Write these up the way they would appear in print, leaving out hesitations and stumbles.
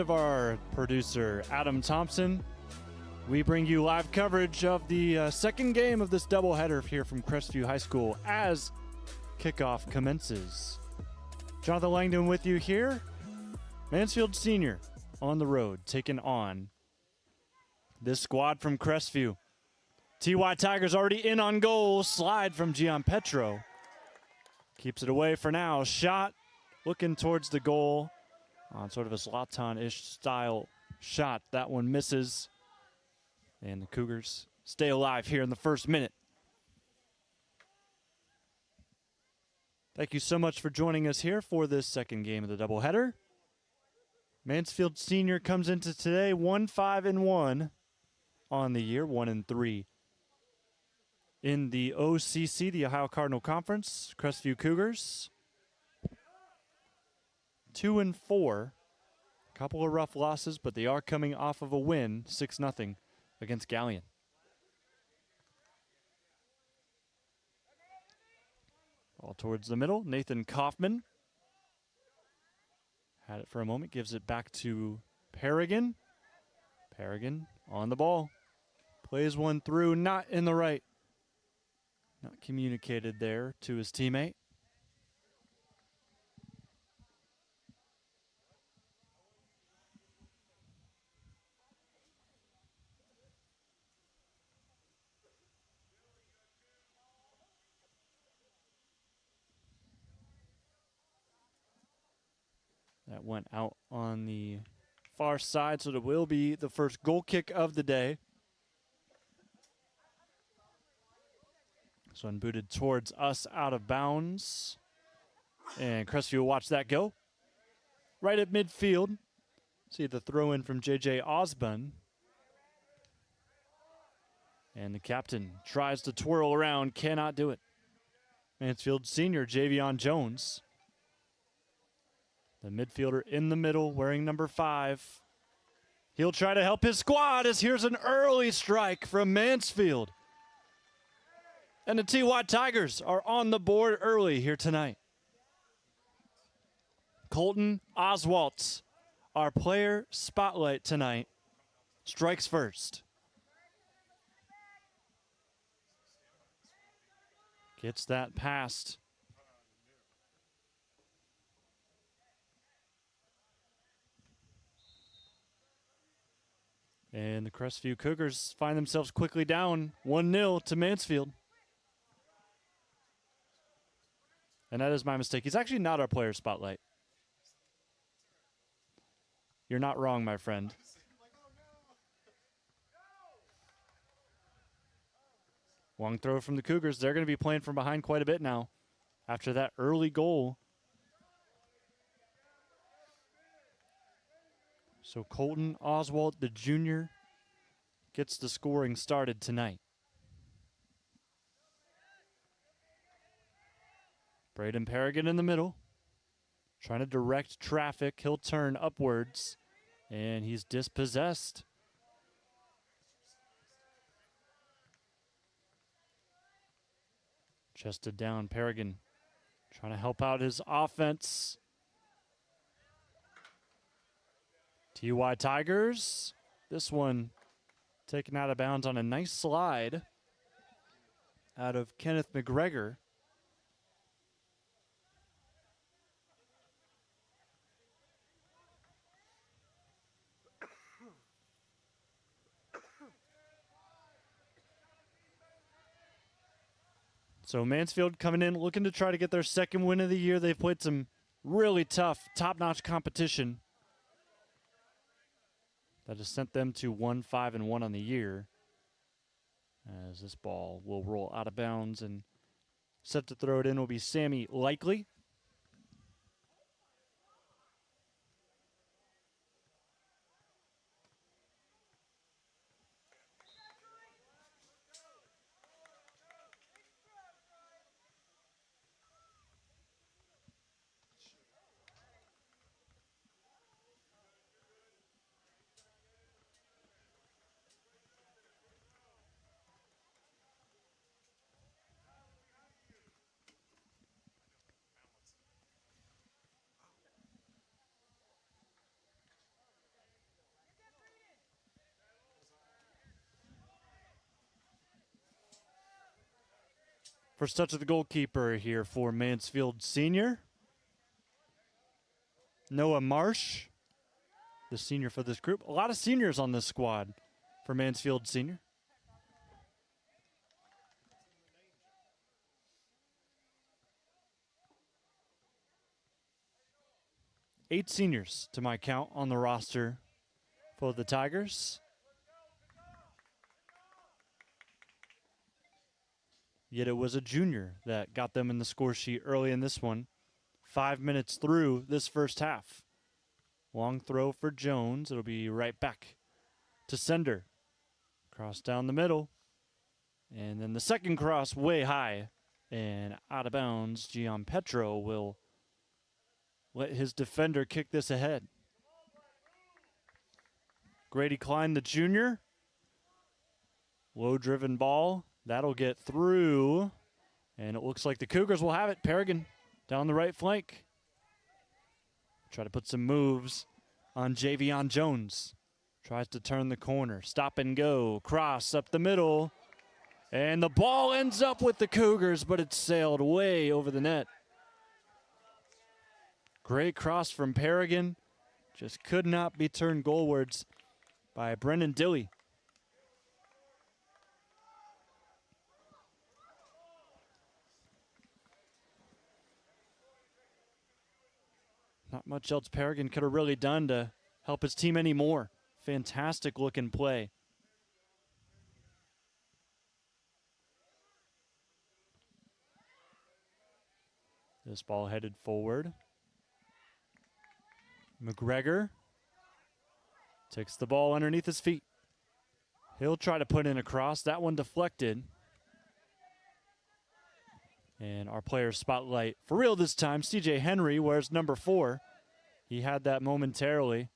of our producer, Adam Thompson, we bring you live coverage of the second game of this doubleheader here from Crestview High School as kickoff commences. Jonathan Langdon with you here. Mansfield Senior on the road, taking on this squad from Crestview. TY Tigers already in on goal. Slide from Gian Petro. Keeps it away for now. Shot looking towards the goal on sort of a Zlatan-ish style shot. That one misses. And the Cougars stay alive here in the first minute. Thank you so much for joining us here for this second game of the doubleheader. Mansfield Senior comes into today 1-5-1 on the year, 1-3 in the OCC, the Ohio Cardinal Conference. Crestview Cougars 2-4. A couple of rough losses, but they are coming off of a win, 6-0 against Galleon. Ball towards the middle. Nathan Kaufman had it for a moment, gives it back to Paragon. Paragon on the ball. Plays one through, not in the right. Not communicated there to his teammate. That went out on the far side, so it will be the first goal kick of the day. This one booted towards us out of bounds. And Crestview will watch that go. Right at midfield. See the throw in from J.J. Osborne. And the captain tries to twirl around, cannot do it. Mansfield Senior, Javion Jones. The midfielder in the middle, wearing number 5. He'll try to help his squad as here's an early strike from Mansfield. And the TY Tigers are on the board early here tonight. Colton Oswalt, our player spotlight tonight, strikes first. Gets that past. And the Crestview Cougars find themselves quickly down 1-0 to Mansfield. And that is my mistake. He's actually not our player spotlight. You're not wrong, my friend. Long throw from the Cougars. They're going to be playing from behind quite a bit now after that early goal. So Colton Oswalt, the junior, gets the scoring started tonight. Braden Paragon in the middle, trying to direct traffic. He'll turn upwards, and he's dispossessed. Chested down, Paragon trying to help out his offense. TY Tigers, this one taken out of bounds on a nice slide out of Kenneth McGregor. So Mansfield coming in looking to try to get their second win of the year. They've played some really tough, top-notch competition that has sent them to 1-5-1 on the year. As this ball will roll out of bounds, and set to throw it in will be Sammy Likely. First touch of the goalkeeper here for Mansfield Senior. Noah Marsh, the senior for this group. A lot of seniors on this squad for Mansfield Senior. Eight seniors to my count on the roster for the Tigers. Yet it was a junior that got them in the score sheet early in this one. 5 minutes through this first half. Long throw for Jones. It'll be right back to Sender. Cross down the middle. And then the second cross way high and out of bounds. Gianpetro will let his defender kick this ahead. Grady Klein, the junior. Low-driven ball. That'll get through. And it looks like the Cougars will have it. Paragon down the right flank. Try to put some moves on Javion Jones. Tries to turn the corner. Stop and go. Cross up the middle. And the ball ends up with the Cougars, but it's sailed way over the net. Great cross from Paragon. Just could not be turned goalwards by Brendan Dilley. Not much else Paragon could have really done to help his team anymore. Fantastic looking play. This ball headed forward. McGregor takes the ball underneath his feet. He'll try to put in a cross. That one deflected. And our player spotlight for real this time. CJ Henry wears number 4. He had that momentarily.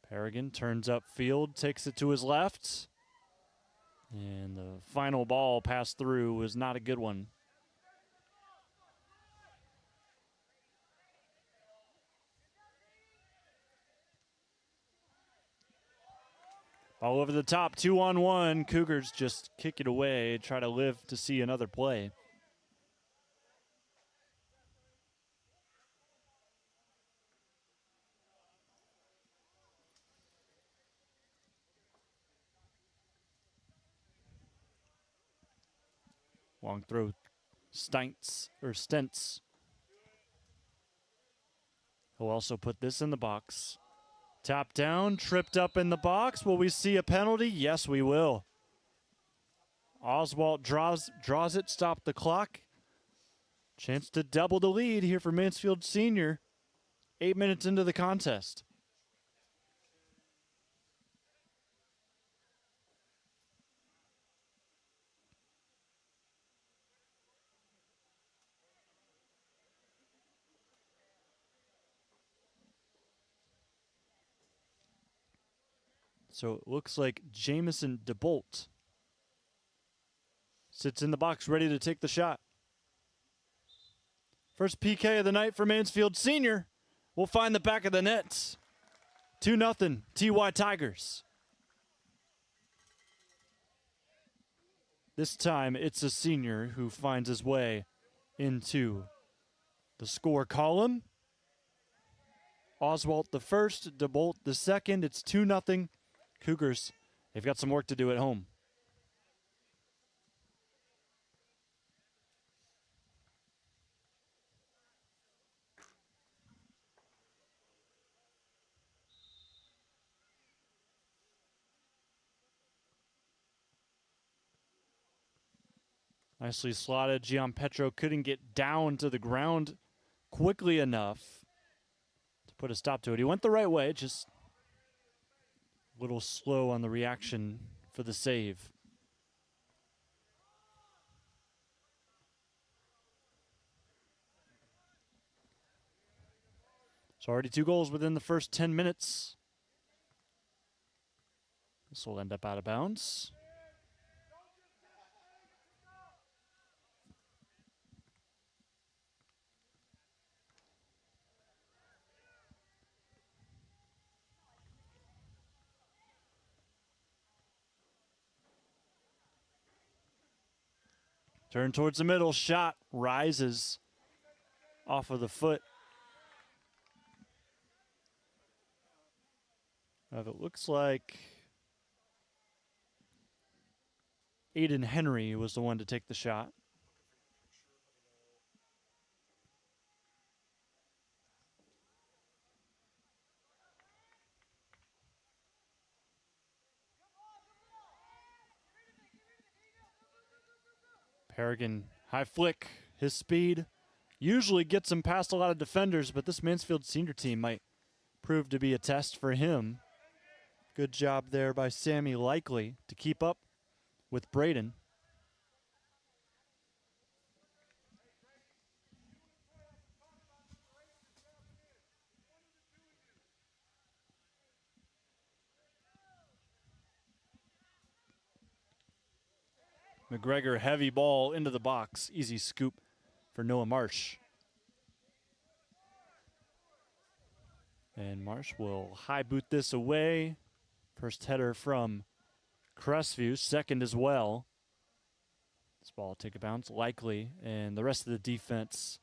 Paragon turns upfield, takes it to his left. And the final ball passed through was not a good one. Ball over the top, 2-on-1. Cougars just kick it away, try to live to see another play. Long throw, Stents. He'll also put this in the box. Tap down, tripped up in the box. Will we see a penalty? Yes, we will. Oswalt draws it, stop the clock. Chance to double the lead here for Mansfield Senior. 8 minutes into the contest. So it looks like Jamison DeBolt sits in the box ready to take the shot. First PK of the night for Mansfield Senior. We'll find the back of the nets. 2-0 TY Tigers. This time it's a senior who finds his way into the score column. Oswalt the first, DeBolt the second. It's 2-0. Cougars, they've got some work to do at home. Nicely slotted. Gianpetro couldn't get down to the ground quickly enough to put a stop to it. He went the right way, just a little slow on the reaction for the save. So already 2 goals within the first 10 minutes. This will end up out of bounds. Turn towards the middle. Shot rises off of the foot. It looks like Aiden Henry was the one to take the shot. Paragon, high flick, his speed usually gets him past a lot of defenders, but this Mansfield Senior team might prove to be a test for him. Good job there by Sammy Likely to keep up with Braden. McGregor, heavy ball into the box. Easy scoop for Noah Marsh. And Marsh will high boot this away. First header from Crestview, second as well. This ball will take a bounce, Likely, and the rest of the defense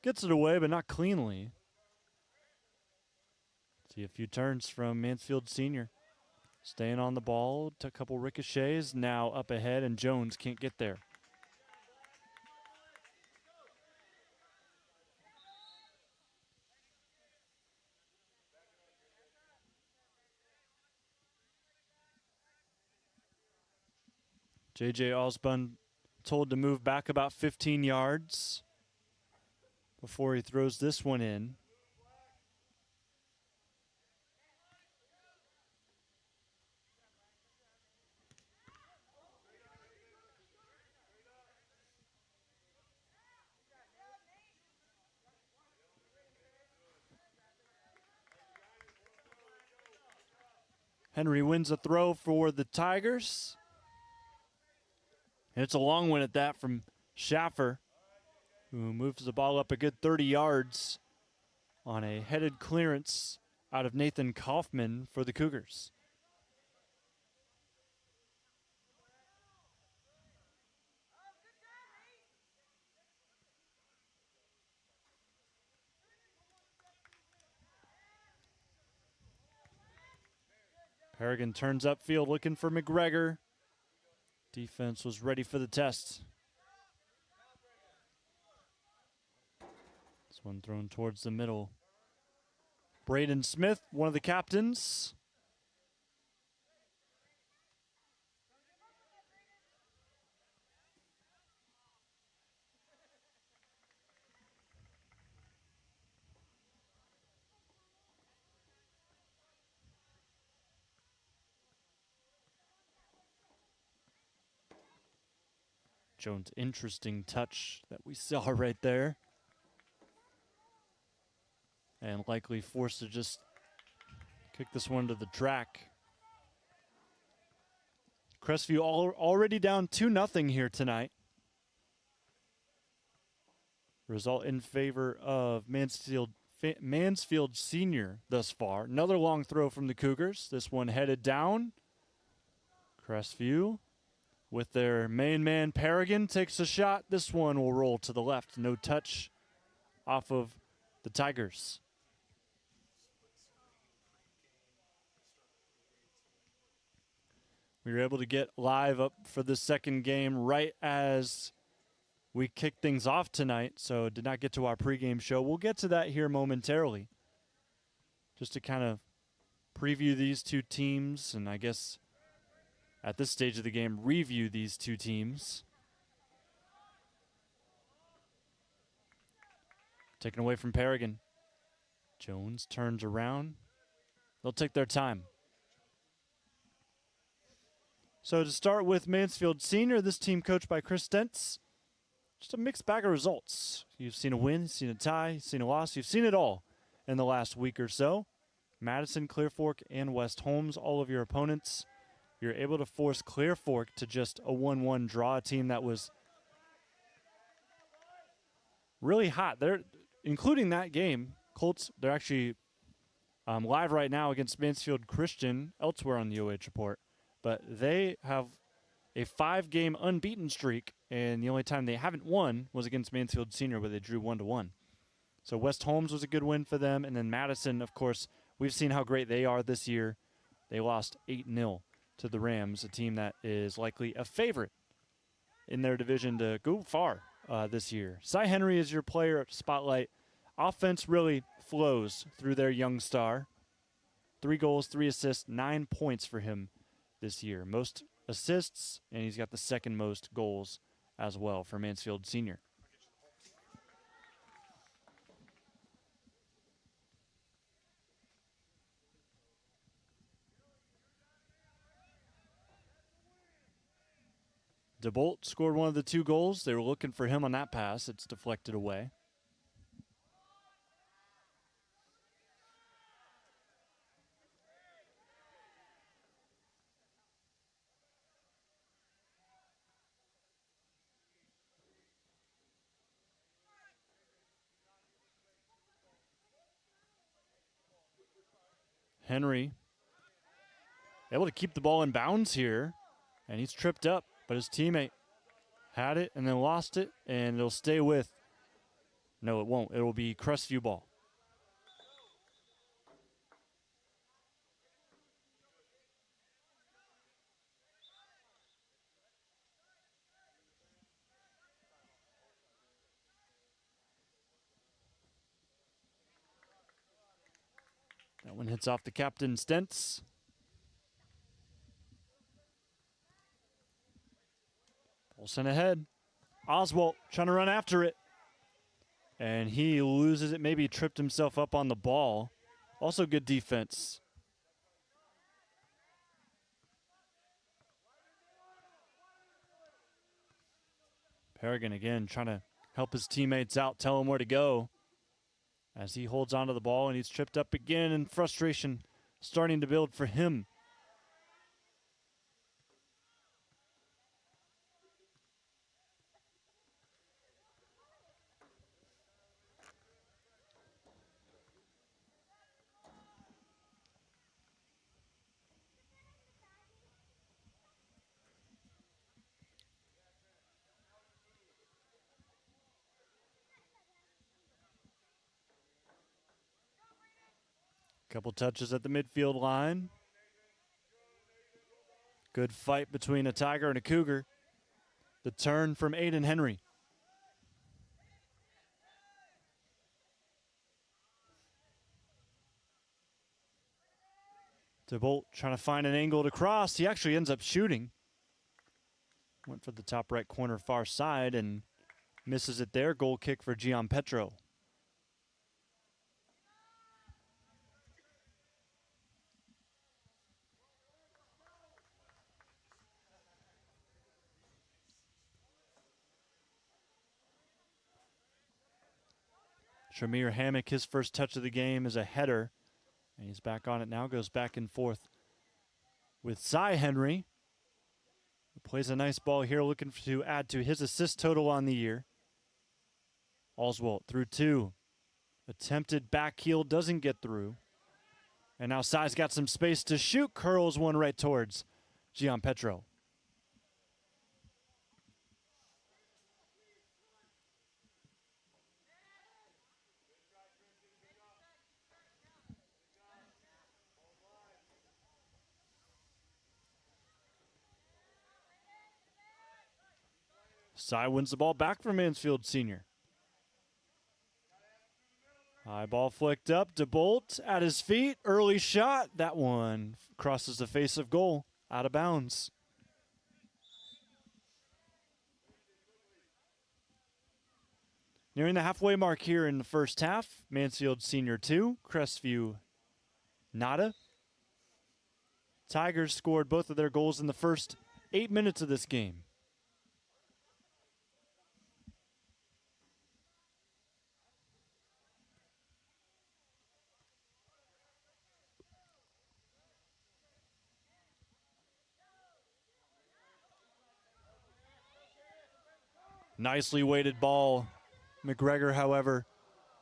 gets it away, but not cleanly. See a few turns from Mansfield Senior. Staying on the ball, took a couple ricochets, now up ahead, and Jones can't get there. J.J. Osbun told to move back about 15 yards before he throws this one in. Henry wins a throw for the Tigers. And it's a long one at that from Schaffer, who moves the ball up a good 30 yards on a headed clearance out of Nathan Kaufman for the Cougars. Paragon turns upfield looking for McGregor. Defense was ready for the test. This one thrown towards the middle. Braden Smith, one of the captains. Jones, interesting touch that we saw right there. And Likely forced to just kick this one to the track. Crestview already down 2-0 here tonight. Result in favor of Mansfield Senior thus far. Another long throw from the Cougars. This one headed down. Crestview with their main man Paragon takes a shot. This one will roll to the left. No touch off of the Tigers. We were able to get live up for the second game right as we kicked things off tonight, so did not get to our pregame show. We'll get to that here momentarily, just to kind of preview these two teams, and I guess at this stage of the game, review these two teams. Taken away from Paragon. Jones turns around. They'll take their time. So to start with Mansfield Senior, this team coached by Chris Stentz, just a mixed bag of results. You've seen a win, you've seen a tie, you've seen a loss. You've seen it all in the last week or so. Madison, Clear Fork, and West Holmes, all of your opponents. You're able to force Clear Fork to just a 1-1 draw, a team that was really hot. They're, including that game, Colts, they're actually live right now against Mansfield Christian elsewhere on the OH report. But they have a 5-game unbeaten streak, and the only time they haven't won was against Mansfield Senior, where they drew 1-1. So West Holmes was a good win for them, and then Madison, of course, we've seen how great they are this year. They lost 8-0 to the Rams, a team that is likely a favorite in their division to go far this year. Cy Henry is your player spotlight. Offense really flows through their young star. 3 goals, 3 assists, 9 points for him this year. Most assists, and he's got the second most goals as well for Mansfield Senior. DeBolt scored one of the 2 goals. They were looking for him on that pass. It's deflected away. Henry able to keep the ball in bounds here, and he's tripped up, but his teammate had it and then lost it, and it'll stay with. No, it won't. It will be Crestview ball. That one hits off the captain, Stentz. Ball sent ahead. Oswalt trying to run after it. And he loses it, maybe tripped himself up on the ball. Also good defense. Paragon again trying to help his teammates out, tell them where to go. As he holds onto the ball and he's tripped up again, and frustration starting to build for him. Couple touches at the midfield line. Good fight between a Tiger and a Cougar. The turn from Aiden Henry. DeBolt trying to find an angle to cross. He actually ends up shooting. Went for the top right corner far side and misses it there. Goal kick for Gian Petro. Shamir Hammock, his first touch of the game is a header. And he's back on it now, goes back and forth with Cy Henry, who plays a nice ball here, looking to add to his assist total on the year. Oswalt through 2. Attempted back heel, doesn't get through. And now Cy's got some space to shoot, curls one right towards Gian Petro. Cy wins the ball back from Mansfield Senior. High ball flicked up. DeBolt at his feet. Early shot. That one crosses the face of goal. Out of bounds. Nearing the halfway mark here in the first half. Mansfield Senior 2. Crestview nada. Tigers scored both of their goals in the first 8 minutes of this game. Nicely weighted ball. McGregor, however,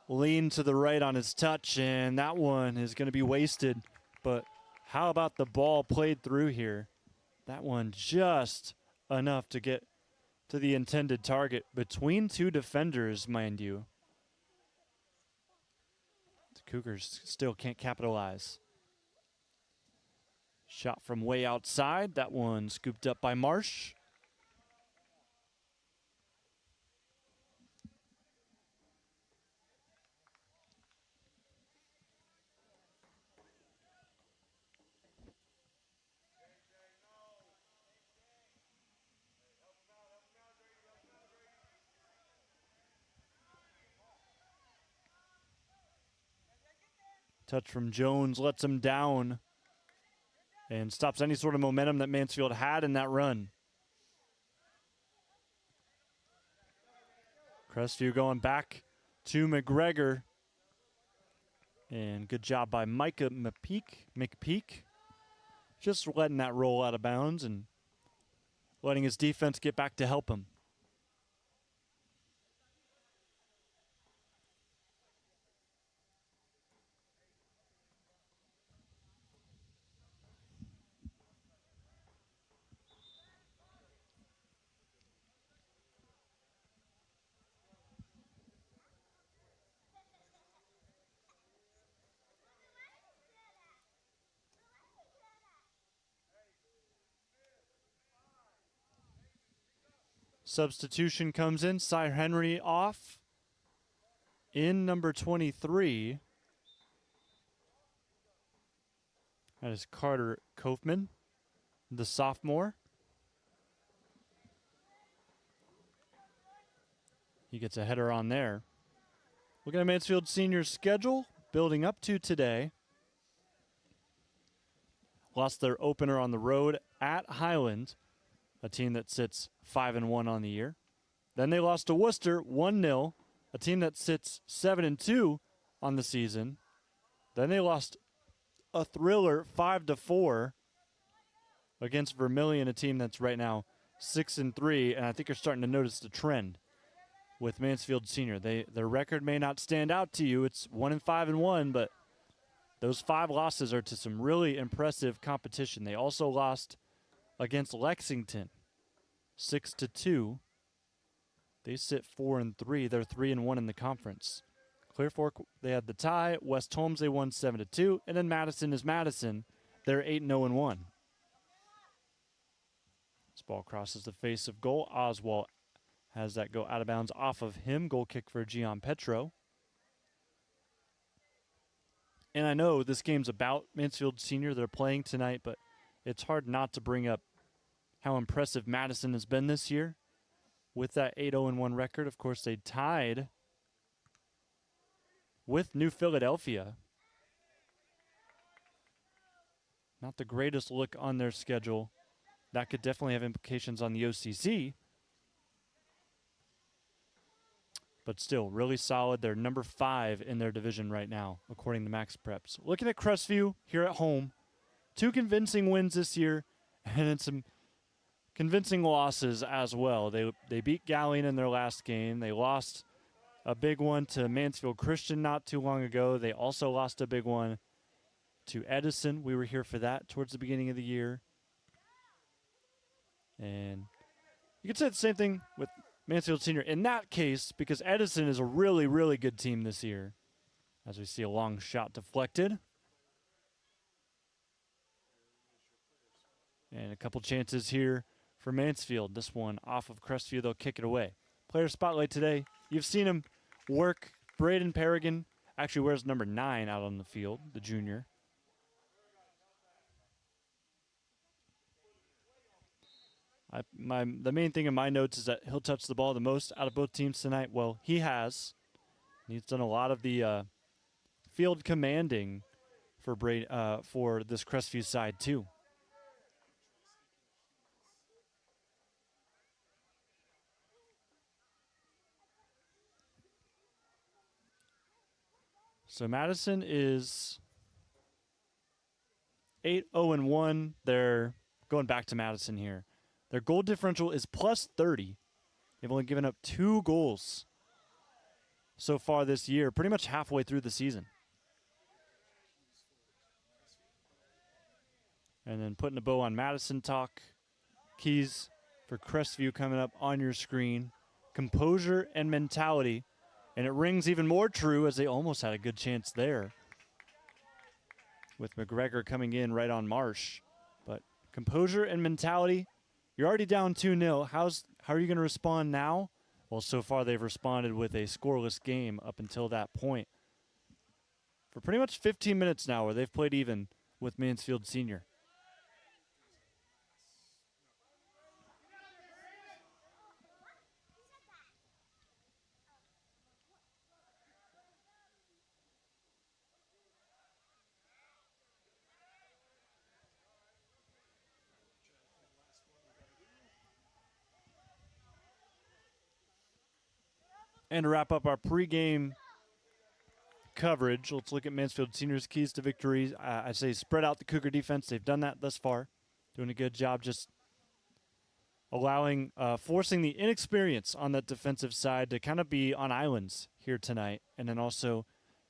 leaned to the right on his touch, and that one is going to be wasted. But how about the ball played through here? That one just enough to get to the intended target between two defenders, mind you. The Cougars still can't capitalize. Shot from way outside. That one scooped up by Marsh. Touch from Jones lets him down and stops any sort of momentum that Mansfield had in that run. Crestview going back to McGregor. And good job by Micah McPeak. Just letting that roll out of bounds and letting his defense get back to help him. Substitution comes in. Cy Henry off. In number 23. That is Carter Kaufman, the sophomore. He gets a header on there. Looking at Mansfield Senior's schedule, building up to today. Lost their opener on the road at Highland, a team that sits 5-1 on the year. Then they lost to Worcester 1-0, a team that sits 7-2 on the season. Then they lost a thriller 5-4 against Vermilion, a team that's right now 6-3, and I think you're starting to notice the trend with Mansfield Senior. Their record may not stand out to you. It's 1-5-1, but those 5 losses are to some really impressive competition. They also lost against Lexington 6-2. They sit 4-3. They're 3-1 in the conference. Clear Fork, they had the tie. West Holmes, they won 7-2. And then Madison is Madison. They're 8-0-1. This ball crosses the face of goal. Oswald has that go out of bounds off of him. Goal kick for Gian Petro. And I know this game's about Mansfield Senior. They're playing tonight, but it's hard not to bring up how impressive Madison has been this year. With that 8-0-1 record, of course, they tied with New Philadelphia. Not the greatest look on their schedule. That could definitely have implications on the OCC. But still, really solid. They're number 5 in their division right now, according to Max Preps. Looking at Crestview here at home, 2 convincing wins this year, and then some convincing losses as well. They beat Gallien in their last game. They lost a big one to Mansfield Christian not too long ago. They also lost a big one to Edison. We were here for that towards the beginning of the year. And you could say the same thing with Mansfield Senior in that case, because Edison is a really, really good team this year. As we see a long shot deflected. And a couple chances here for Mansfield. This one off of Crestview, they'll kick it away. Player spotlight today. You've seen him work. Braden Paragon actually wears number 9 out on the field, the junior. The main thing in my notes is that he'll touch the ball the most out of both teams tonight. Well, he has. He's done a lot of the field commanding for this Crestview side too. So Madison is 8-0-1. They're going back to Madison here. Their goal differential is plus 30. They've only given up 2 goals so far this year, pretty much halfway through the season. And then putting a bow on Madison talk. Keys for Crestview coming up on your screen. Composure and mentality. And it rings even more true as they almost had a good chance there with McGregor coming in right on Marsh. But composure and mentality, you're already down 2-0. How are you going to respond now? Well, so far they've responded with a scoreless game up until that point. For pretty much 15 minutes now where they've played even with Mansfield Senior. And to wrap up our pregame coverage, let's look at Mansfield Senior's keys to victory. I say spread out the Cougar defense. They've done that thus far. Doing a good job just forcing the inexperience on that defensive side to kind of be on islands here tonight. And then also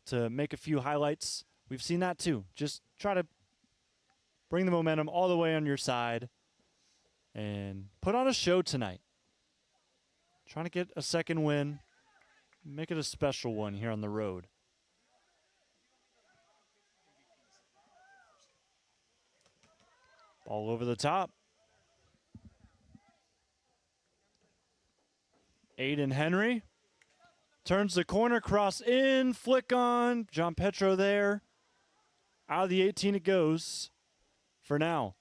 to make a few highlights. We've seen that too. Just try to bring the momentum all the way on your side and put on a show tonight. Trying to get a second win. Make it a special one here on the road. Ball over the top. Aiden Henry turns the corner, cross in, flick on. John Petro there. Out of the 18 it goes for now.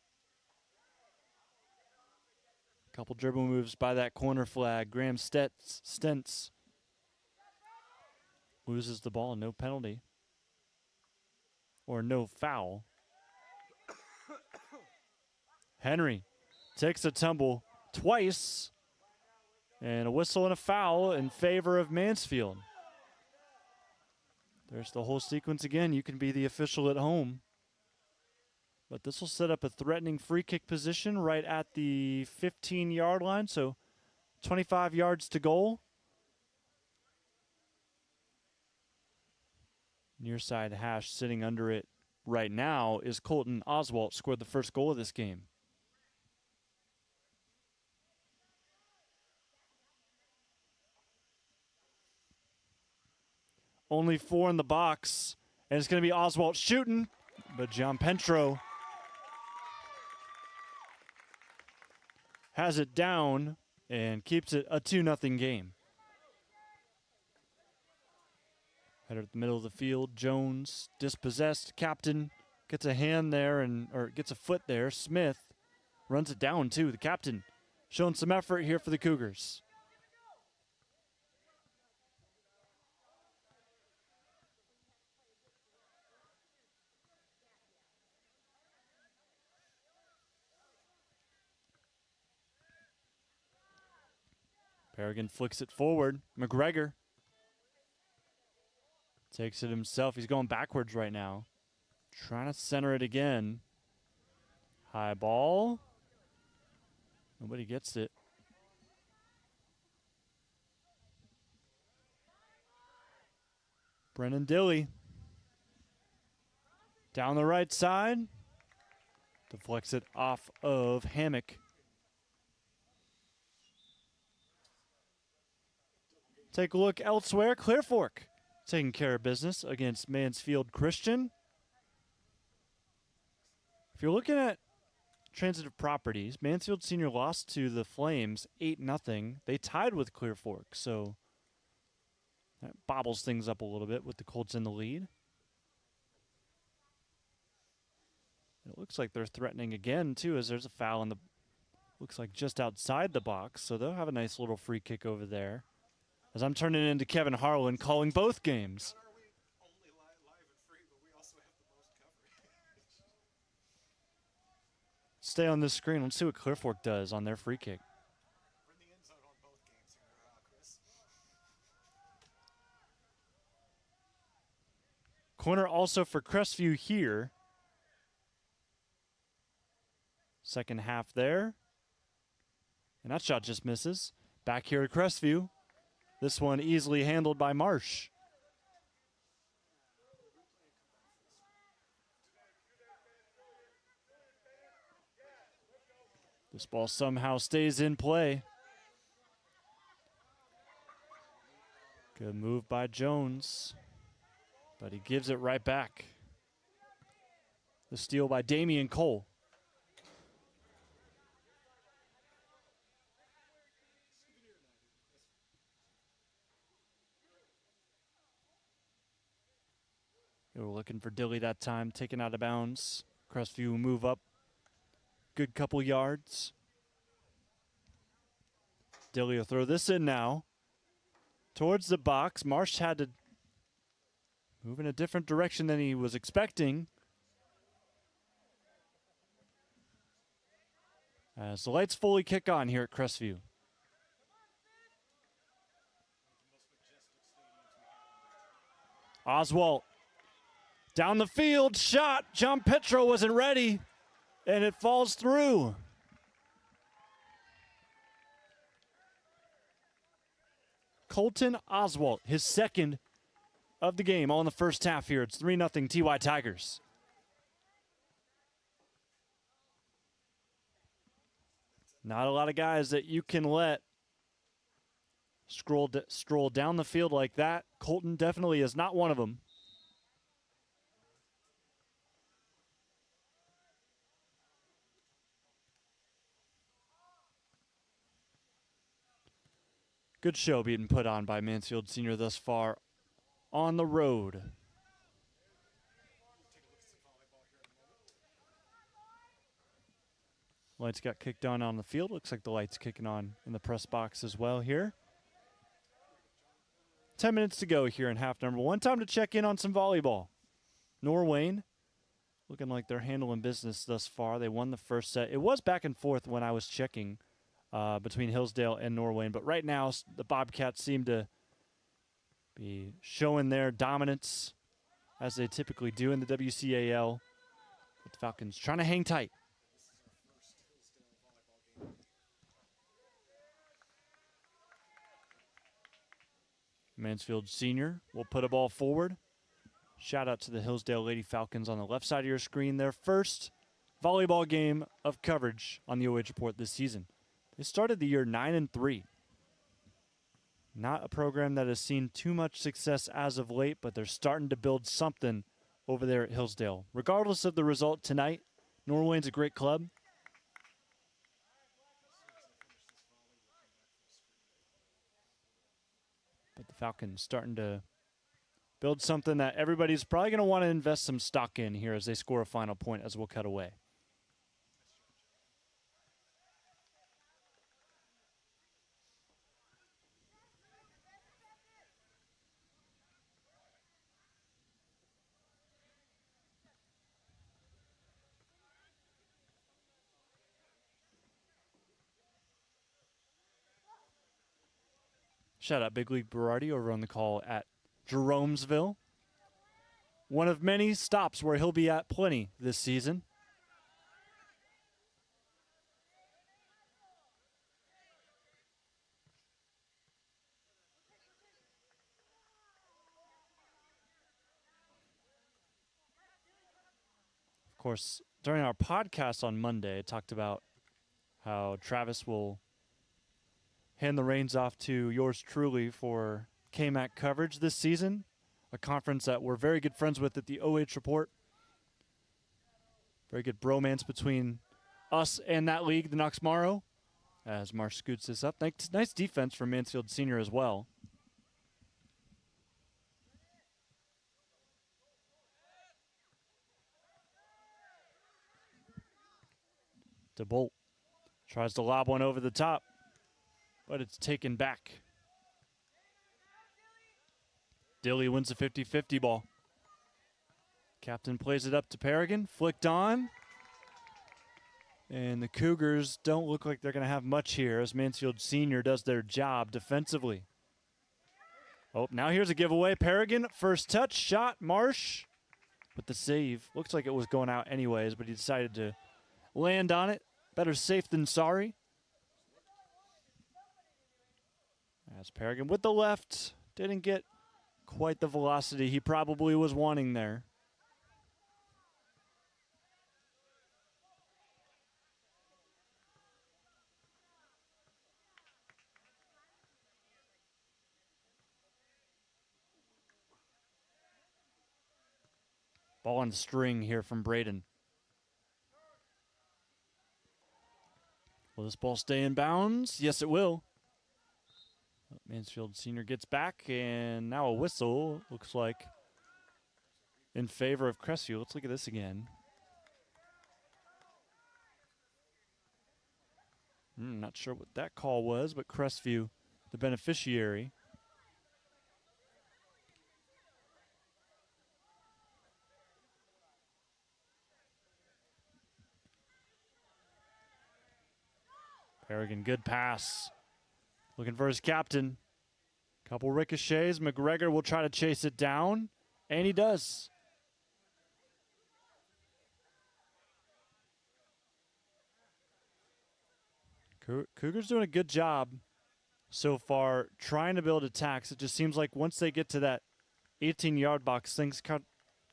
Couple dribble moves by that corner flag. Graham Stentz loses the ball, no penalty. Or no foul. Henry takes a tumble twice. And a whistle and a foul in favor of Mansfield. There's the whole sequence again. You can be the official at home. But this will set up a threatening free kick position right at the 15-yard line. So 25 yards to goal. Near side hash sitting under it right now is Colton Oswalt. Scored the first goal of this game. Only 4 in the box. And it's going to be Oswalt shooting. But John Petro has it down and keeps it a 2-0 game. Header at the middle of the field. Jones dispossessed. Captain gets a hand there or gets a foot there. Smith runs it down too. The captain showing some effort here for the Cougars. Paragon flicks it forward. McGregor takes it himself. He's going backwards right now. Trying to center it again. High ball. Nobody gets it. Brennan Dilly. Down the right side. Deflects it off of Hammock. Take a look elsewhere. Clear Fork taking care of business against Mansfield Christian. If you're looking at transitive properties, Mansfield Senior lost to the Flames 8-0. They tied with Clear Fork, so that bobbles things up a little bit with the Colts in the lead. It looks like they're threatening again, too, as there's a foul in the, looks like just outside the box, so they'll have a nice little free kick over there. As I'm turning into Kevin Harlan, calling both games. Stay on this screen. Let's see what Clear Fork does on their free kick. Corner also for Crestview here. Second half there. And that shot just misses. Back here to Crestview. This one easily handled by Marsh. This ball somehow stays in play. Good move by Jones, but he gives it right back. The steal by Damian Cole. They were looking for Dilly that time, taken out of bounds. Crestview will move up. Good couple yards. Dilly will throw this in now. Towards the box. Marsh had to move in a different direction than he was expecting. As the lights fully kick on here at Crestview. Oswalt. Down the field, shot. John Petro wasn't ready, and it falls through. Colton Oswalt, his second of the game, all in the first half here. It's 3-0 TY Tigers. Not a lot of guys that you can let stroll down the field like that. Colton definitely is not one of them. Good show being put on by Mansfield Senior thus far on the road. Lights got kicked on the field. Looks like the lights kicking on in the press box as well here. 10 minutes to go here in half number one. Time to check in on some volleyball. Norwayne looking like they're handling business thus far. They won the first set. It was back and forth when I was checking between Hillsdale and Norwayne. But right now, the Bobcats seem to be showing their dominance as they typically do in the WCAL. But the Falcons trying to hang tight. Mansfield Senior will put a ball forward. Shout out to the Hillsdale Lady Falcons on the left side of your screen. Their first volleyball game of coverage on the OH Report this season. They started the year 9-3. Not a program that has seen too much success as of late, but they're starting to build something over there at Hillsdale. Regardless of the result tonight, Norwayne's a great club. But the Falcons starting to build something that everybody's probably going to want to invest some stock in here as they score a final point as we'll cut away. Shout out Big League Berardi over on the call at Jeromesville. One of many stops where he'll be at plenty this season. Of course, during our podcast on Monday, I talked about how Travis will hand the reins off to yours truly for KMAC coverage this season, a conference that we're very good friends with at the OH Report. Very good bromance between us and that league, the Knox-Morrow, as Marsh scoots this up. Nice defense from Mansfield Senior as well. DeBolt tries to lob one over the top, but it's taken back. Dilly wins the 50-50 ball. Captain plays it up to Paragon, flicked on. And the Cougars don't look like they're going to have much here as Mansfield Senior does their job defensively. Oh, now here's a giveaway. Paragon, first touch, shot, Marsh with the save. Looks like it was going out anyways, but he decided to land on it. Better safe than sorry. As Paragon with the left, didn't get quite the velocity he probably was wanting there. Ball on the string here from Braden. Will this ball stay in bounds? Yes, it will. Mansfield Senior gets back, and now a whistle, looks like, in favor of Crestview. Let's look at this again. Not sure what that call was, but Crestview, the beneficiary. Harrigan, good pass. Looking for his captain. Couple ricochets. McGregor will try to chase it down, and he does. Cougars doing a good job so far trying to build attacks. It just seems like once they get to that 18-yard box, things kind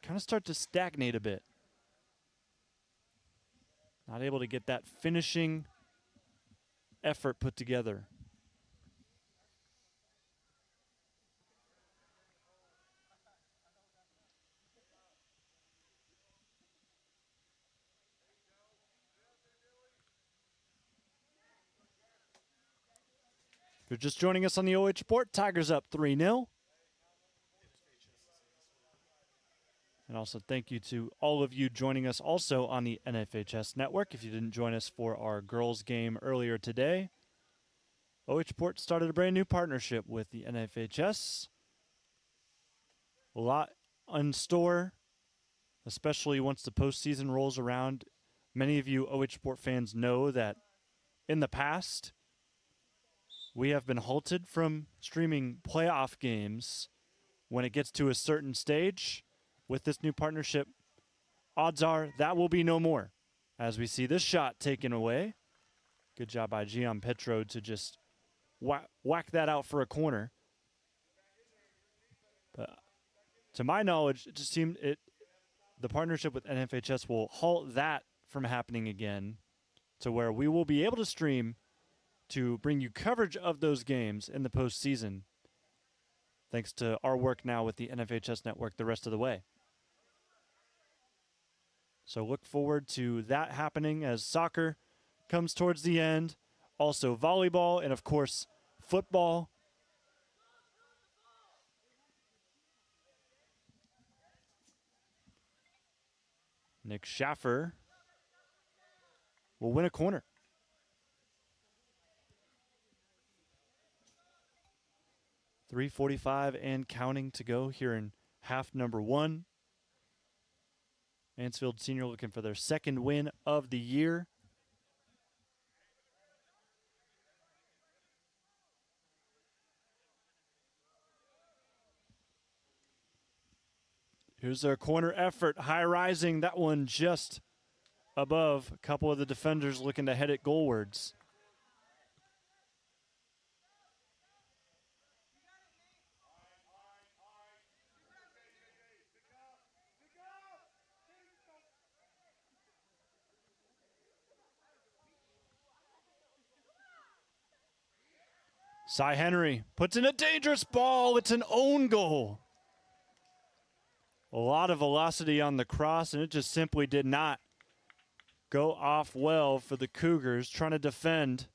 of start to stagnate a bit. Not able to get that finishing effort put together. If you're just joining us on the OH Report, Tigers up 3-0. And also thank you to all of you joining us also on the NFHS network. If you didn't join us for our girls game earlier today, OH Report started a brand new partnership with the NFHS. A lot in store, especially once the postseason rolls around. Many of you OH Report fans know that in the past, we have been halted from streaming playoff games when it gets to a certain stage. With this new partnership, odds are that will be no more. As we see this shot taken away. Good job by Gian Petro to just whack that out for a corner. But to my knowledge, it just seemed the partnership with NFHS will halt that from happening again, to where we will be able to stream to bring you coverage of those games in the postseason, thanks to our work now with the NFHS network the rest of the way. So look forward to that happening as soccer comes towards the end. Also volleyball and, of course, football. Nick Schaffer will win a corner. .345 and counting to go here in half number one. Mansfield Senior looking for their second win of the year. Here's their corner effort, high rising. That one just above. A couple of the defenders looking to head it goalwards. Cy Henry puts in a dangerous ball. It's an own goal. A lot of velocity on the cross, and it just simply did not go off well for the Cougars trying to defend.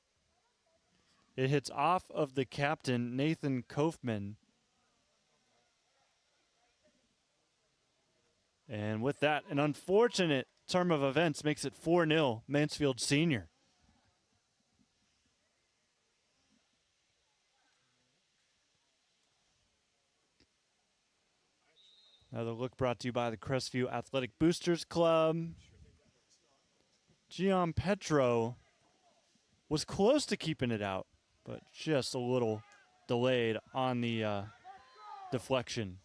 It hits off of the captain, Nathan Kaufman. And with that, an unfortunate turn of events makes it 4-0 Mansfield Senior. Another look brought to you by the Crestview Athletic Boosters Club. Gian Petro was close to keeping it out, but just a little delayed on the deflection.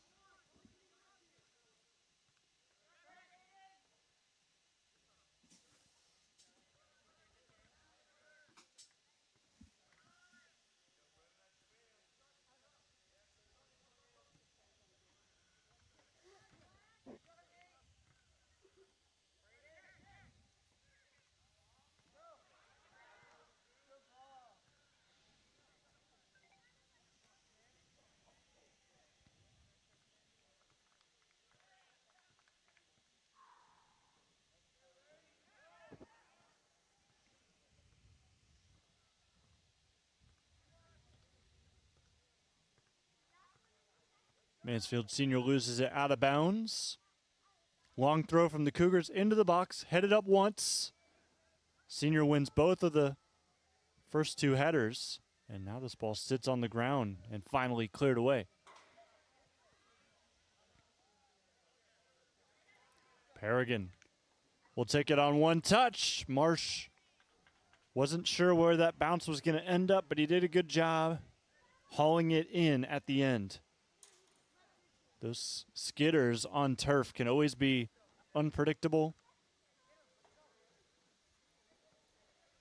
Mansfield Senior loses it out of bounds. Long throw from the Cougars into the box, headed up once. Senior wins both of the first two headers, and now this ball sits on the ground and finally cleared away. Paragon will take it on one touch. Marsh wasn't sure where that bounce was going to end up, but he did a good job hauling it in at the end. Those skidders on turf can always be unpredictable.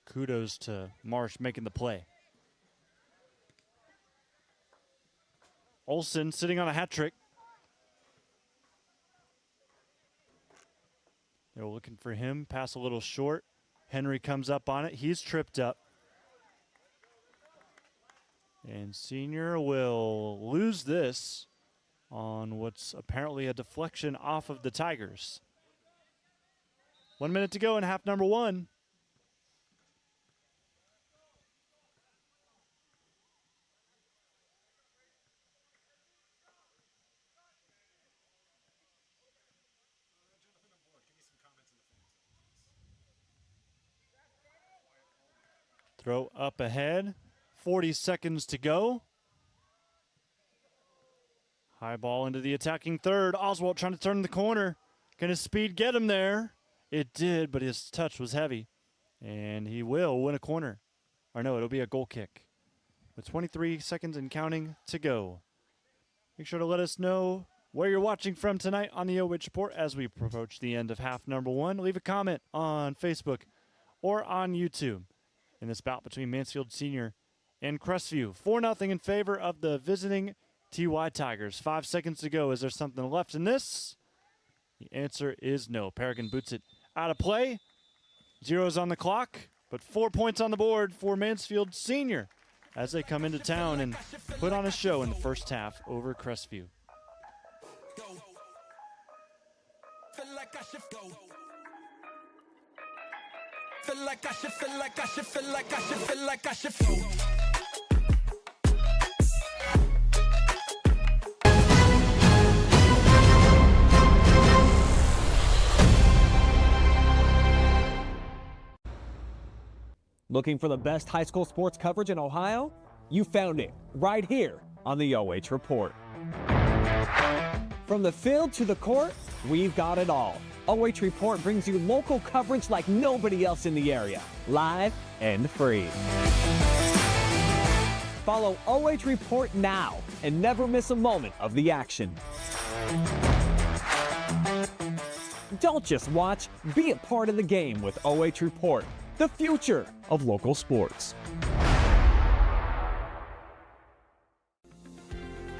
Kudos to Marsh making the play. Olsen sitting on a hat trick. They were looking for him. Pass a little short. Henry comes up on it. He's tripped up. And Senior will lose this on what's apparently a deflection off of the Tigers. 1 minute to go in half number one. Throw up ahead. 40 seconds to go. High ball into the attacking third. Oswald trying to turn the corner. Can his speed get him there? It did, but his touch was heavy. And he will win a corner. Or no, it'll be a goal kick. With 23 seconds and counting to go. Make sure to let us know where you're watching from tonight on the OH Report as we approach the end of half number one. Leave a comment on Facebook or on YouTube in this bout between Mansfield Senior and Crestview. 4-0 in favor of the visiting TY Tigers. 5 seconds to go. Is there something left in this? The answer is no. Paragon boots it out of play. Zeros on the clock, but 4 points on the board for Mansfield Senior as they come into town and put on a show in the first half over Crestview. Looking for the best high school sports coverage in Ohio? You found it right here on the OH Report. From the field to the court, we've got it all. OH Report brings you local coverage like nobody else in the area, live and free. Follow OH Report now and never miss a moment of the action. Don't just watch, be a part of the game with OH Report, the future of local sports.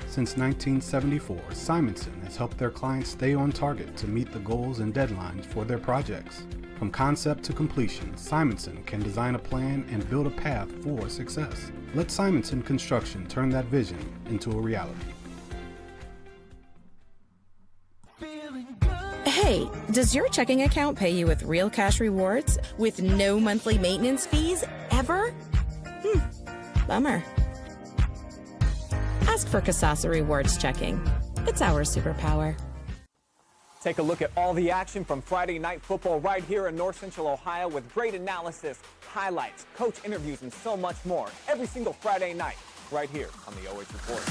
Since 1974, Simonson has helped their clients stay on target to meet the goals and deadlines for their projects. From concept to completion, Simonson can design a plan and build a path for success. Let Simonson Construction turn that vision into a reality. Hey, does your checking account pay you with real cash rewards with no monthly maintenance fees ever? Bummer. Ask for Kasasa Rewards Checking. It's our superpower. Take a look at all the action from Friday Night Football right here in North Central Ohio with great analysis, highlights, coach interviews, and so much more every single Friday night right here on the OH Report.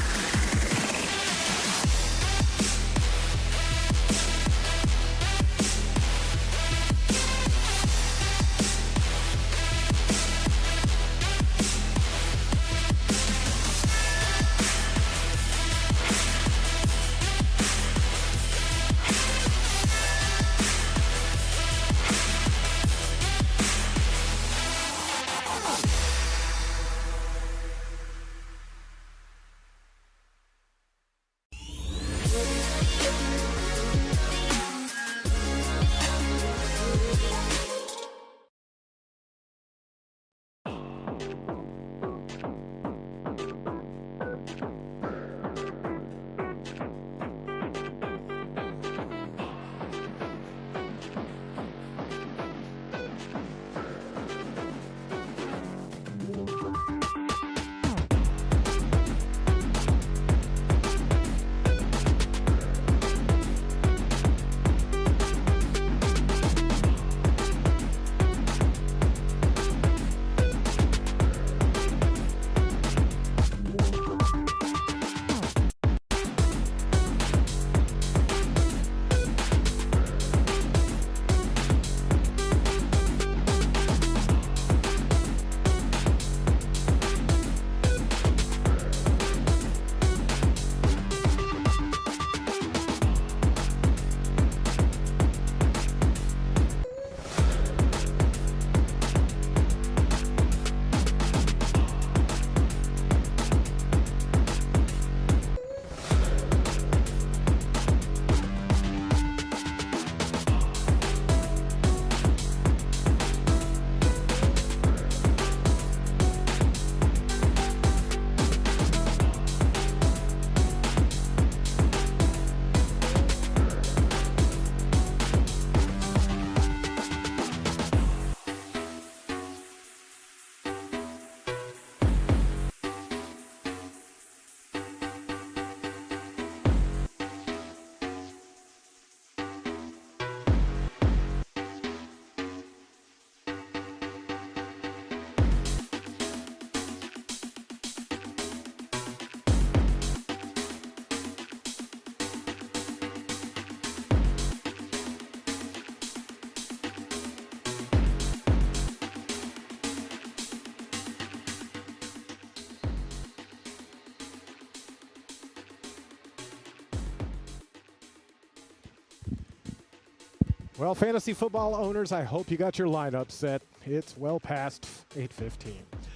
Well, fantasy football owners, I hope you got your lineup set. It's well past 8:15.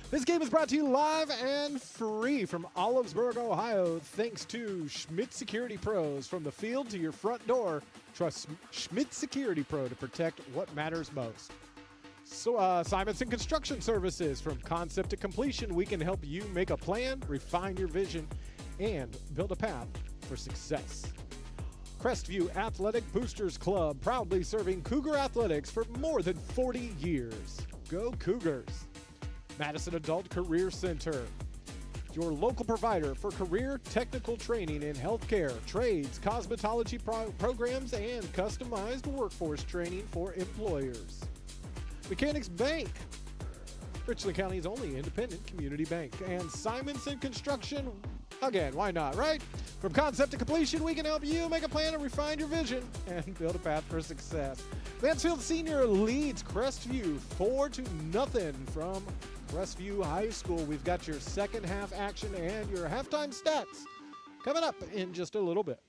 This game is brought to you live and free from Olivesburg, Ohio, thanks to Schmidt Security Pros. From the field to your front door, trust Schmidt Security Pro to protect what matters most. So, Simonson Construction Services. From concept to completion, we can help you make a plan, refine your vision, and build a path for success. Crestview Athletic Boosters Club, proudly serving Cougar athletics for more than 40 years. Go Cougars. Madison Adult Career Center, your local provider for career technical training in healthcare, trades, cosmetology programs, and customized workforce training for employers. Mechanics Bank, Richland County's only independent community bank. And Simonson Construction, again, why not, right? From concept to completion, we can help you make a plan and refine your vision and build a path for success. Mansfield Senior leads Crestview 4-0 from Crestview High School. We've got your second half action and your halftime stats coming up in just a little bit.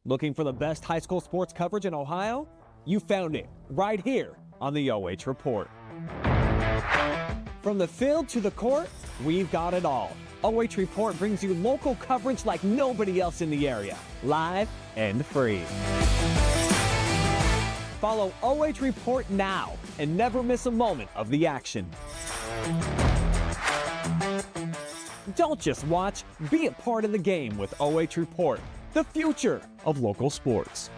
Looking for the best high school sports coverage in Ohio? You found it right here on the OH Report. From the field to the court, we've got it all. OH Report brings you local coverage like nobody else in the area, live and free. Follow OH Report now and never miss a moment of the action. Don't just watch, be a part of the game with OH Report, the future of local sports.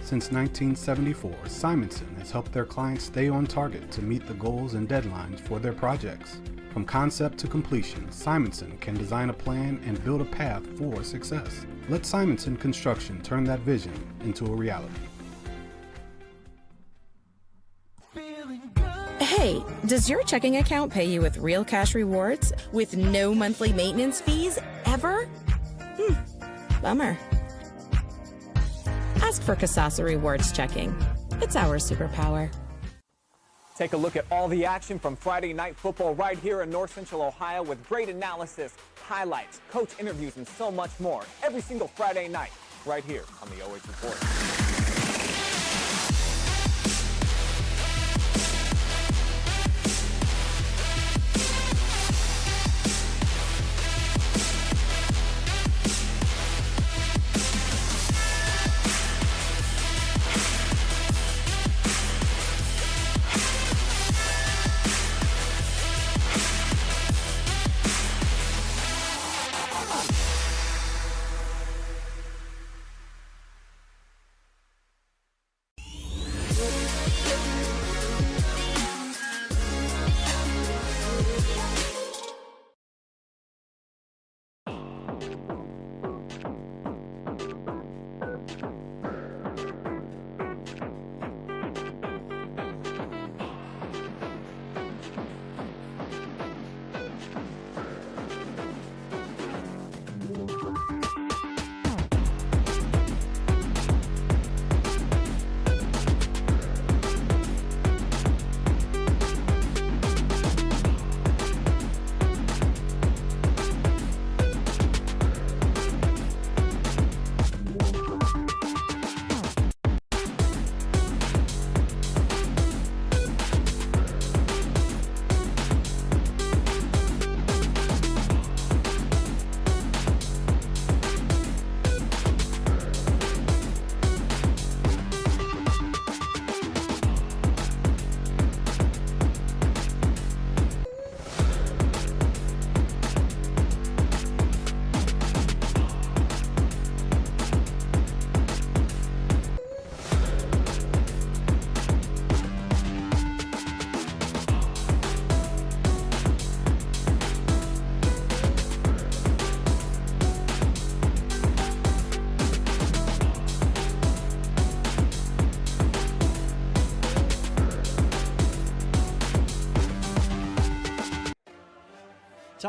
Since 1974, Simonson has helped their clients stay on target to meet the goals and deadlines for their projects. From concept to completion, Simonson can design a plan and build a path for success. Let Simonson Construction turn that vision into a reality. Hey, does your checking account pay you with real cash rewards with no monthly maintenance fees ever? Bummer. Ask for Kasasa Rewards Checking. It's our superpower. Take a look at all the action from Friday Night Football right here in North Central Ohio with great analysis, highlights, coach interviews, and so much more every single Friday night right here on the OH Report.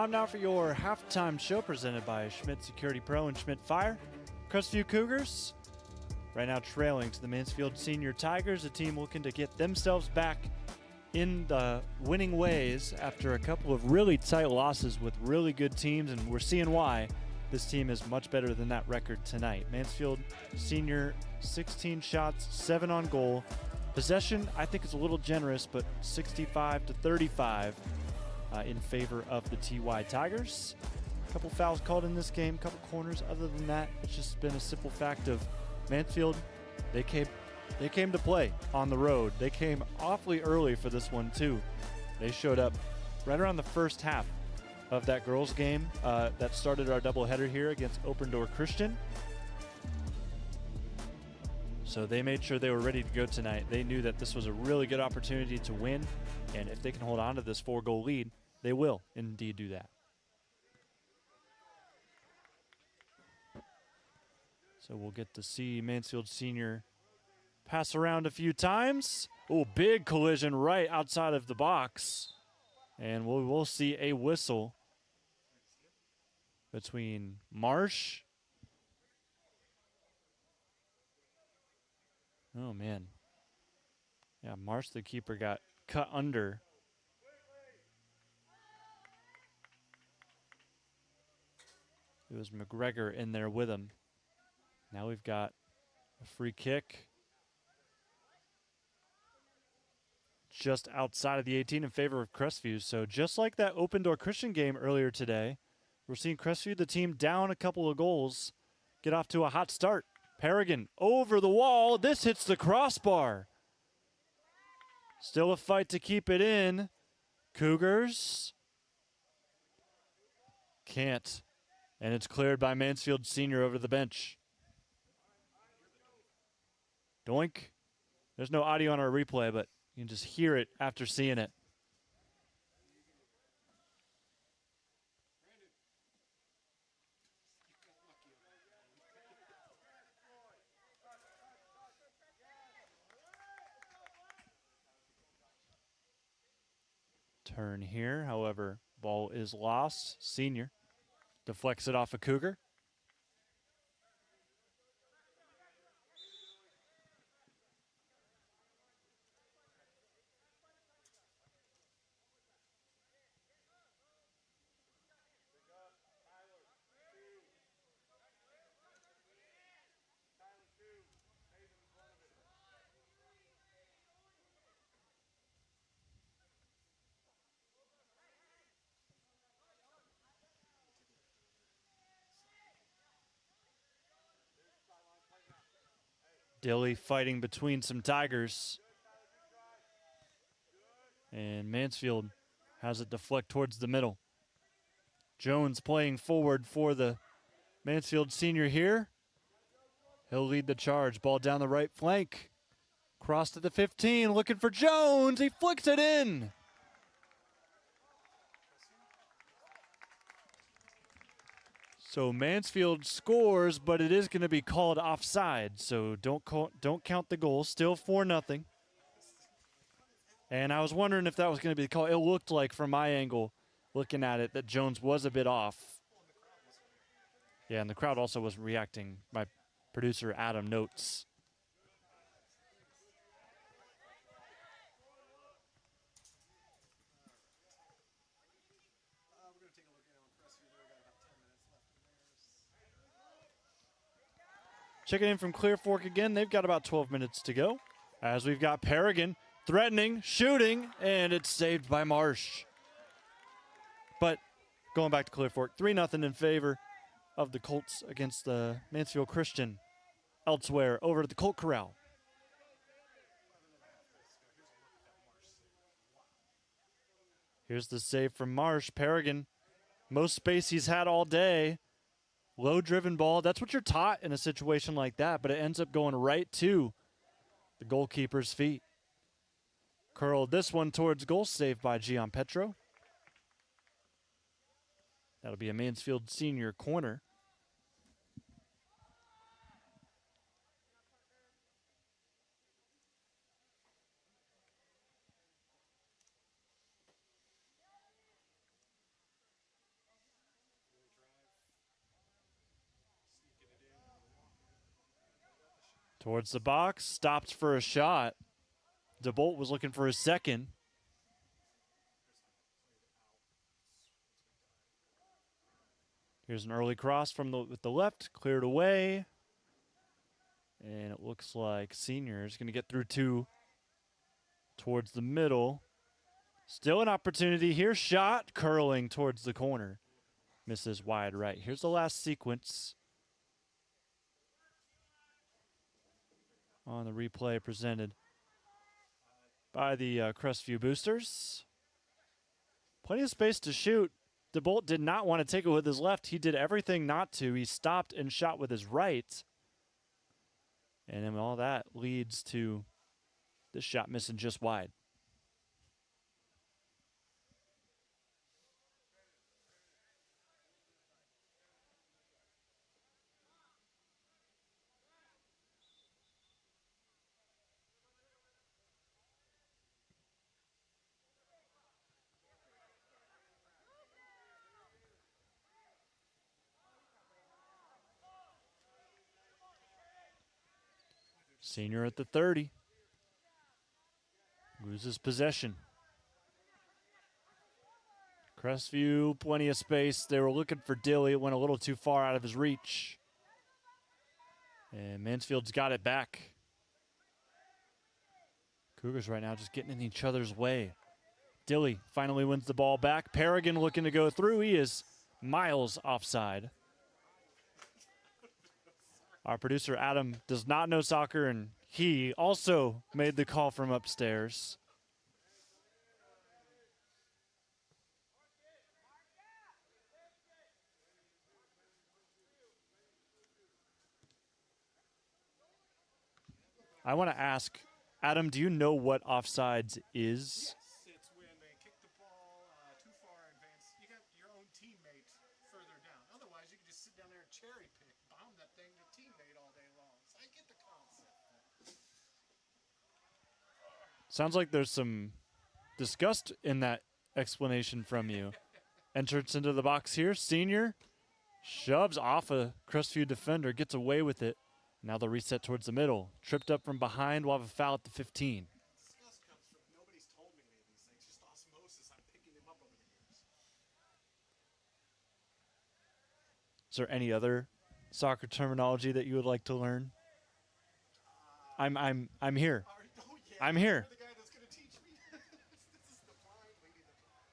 Time now for your halftime show presented by Schmidt Security Pro and Schmidt Fire. Crestview Cougars right now trailing to the Mansfield Senior Tigers, a team looking to get themselves back in the winning ways after a couple of really tight losses with really good teams, and we're seeing why. This team is much better than that record tonight. Mansfield Senior, 16 shots, 7 on goal. Possession, I think, is a little generous, but 65-35 in favor of the TY Tigers. A couple fouls called in this game, a couple corners. Other than that, it's just been a simple fact of Mansfield, they came to play on the road. They came awfully early for this one, too. They showed up right around the first half of that girls' game that started our doubleheader here against Open Door Christian. So they made sure they were ready to go tonight. They knew that this was a really good opportunity to win, and if they can hold on to this 4-goal lead, they will indeed do that. So we'll get to see Mansfield Senior pass around a few times. Oh, big collision right outside of the box. And we'll see a whistle between Marsh. Oh, man. Yeah, Marsh, the keeper, got cut under. It was McGregor in there with him. Now we've got a free kick just outside of the 18 in favor of Crestview. So just like that Open Door Christian game earlier today, we're seeing Crestview, the team down a couple of goals, get off to a hot start. Paragon over the wall. This hits the crossbar. Still a fight to keep it in. Cougars can't. And it's cleared by Mansfield Senior over the bench. Doink. There's no audio on our replay, but you can just hear it after seeing it. Turn here, however, ball is lost. Senior deflects it off a Cougar. Dilly fighting between some Tigers. And Mansfield has it deflect towards the middle. Jones playing forward for the Mansfield Senior here. He'll lead the charge. Ball down the right flank. Cross to the 15, looking for Jones. He flicks it in. So Mansfield scores, but it is going to be called offside. So don't count the goal. Still 4-0. And I was wondering if that was going to be the call. It looked like, from my angle, looking at it, that Jones was a bit off. Yeah, and the crowd also was reacting. My producer, Adam, notes. Checking in from Clear Fork again. They've got about 12 minutes to go. As we've got Paragon threatening, shooting, and it's saved by Marsh. But going back to Clear Fork, 3-0 in favor of the Colts against the Mansfield Christian. Elsewhere, over at the Colt Corral. Here's the save from Marsh. Paragon, most space he's had all day. Low-driven ball. That's what you're taught in a situation like that, but it ends up going right to the goalkeeper's feet. Curled this one towards goal, saved by Gian Petro. That'll be a Mansfield Senior corner. Towards the box, stopped for a shot. DeBolt was looking for his second. Here's an early cross with the left, cleared away. And it looks like Senior is going to get through two towards the middle. Still an opportunity here. Shot curling towards the corner. Misses wide right. Here's the last sequence on the replay presented by the Crestview Boosters. Plenty of space to shoot. DeBolt did not want to take it with his left. He did everything not to. He stopped and shot with his right. And then all that leads to this shot missing just wide. Senior at the 30. Loses possession. Crestview, plenty of space. They were looking for Dilly. It went a little too far out of his reach. And Mansfield's got it back. Cougars right now just getting in each other's way. Dilly finally wins the ball back. Paragon looking to go through. He is miles offside. Our producer, Adam, does not know soccer, and he also made the call from upstairs. I want to ask, Adam, do you know what offsides is? It's when they kick the ball too far in advance. You got your own teammate further down. Otherwise, you can just sit down there and cherry pick, bomb that thing to teammate all day long. So I get the concept. Sounds like there's some disgust in that explanation from you. Entrance into the box here. Senior shoves off a Crestview defender, gets away with it. Now the reset towards the middle. Tripped up from behind. We'll have a foul at the 15. Disgust comes from nobody's told me any of these things. Just osmosis. I'm picking them up over the years. Is there any other soccer terminology that you would like to learn? I'm here. Oh, yeah. I'm here. You're the guy that's going to teach me. This is the blind leading the blind.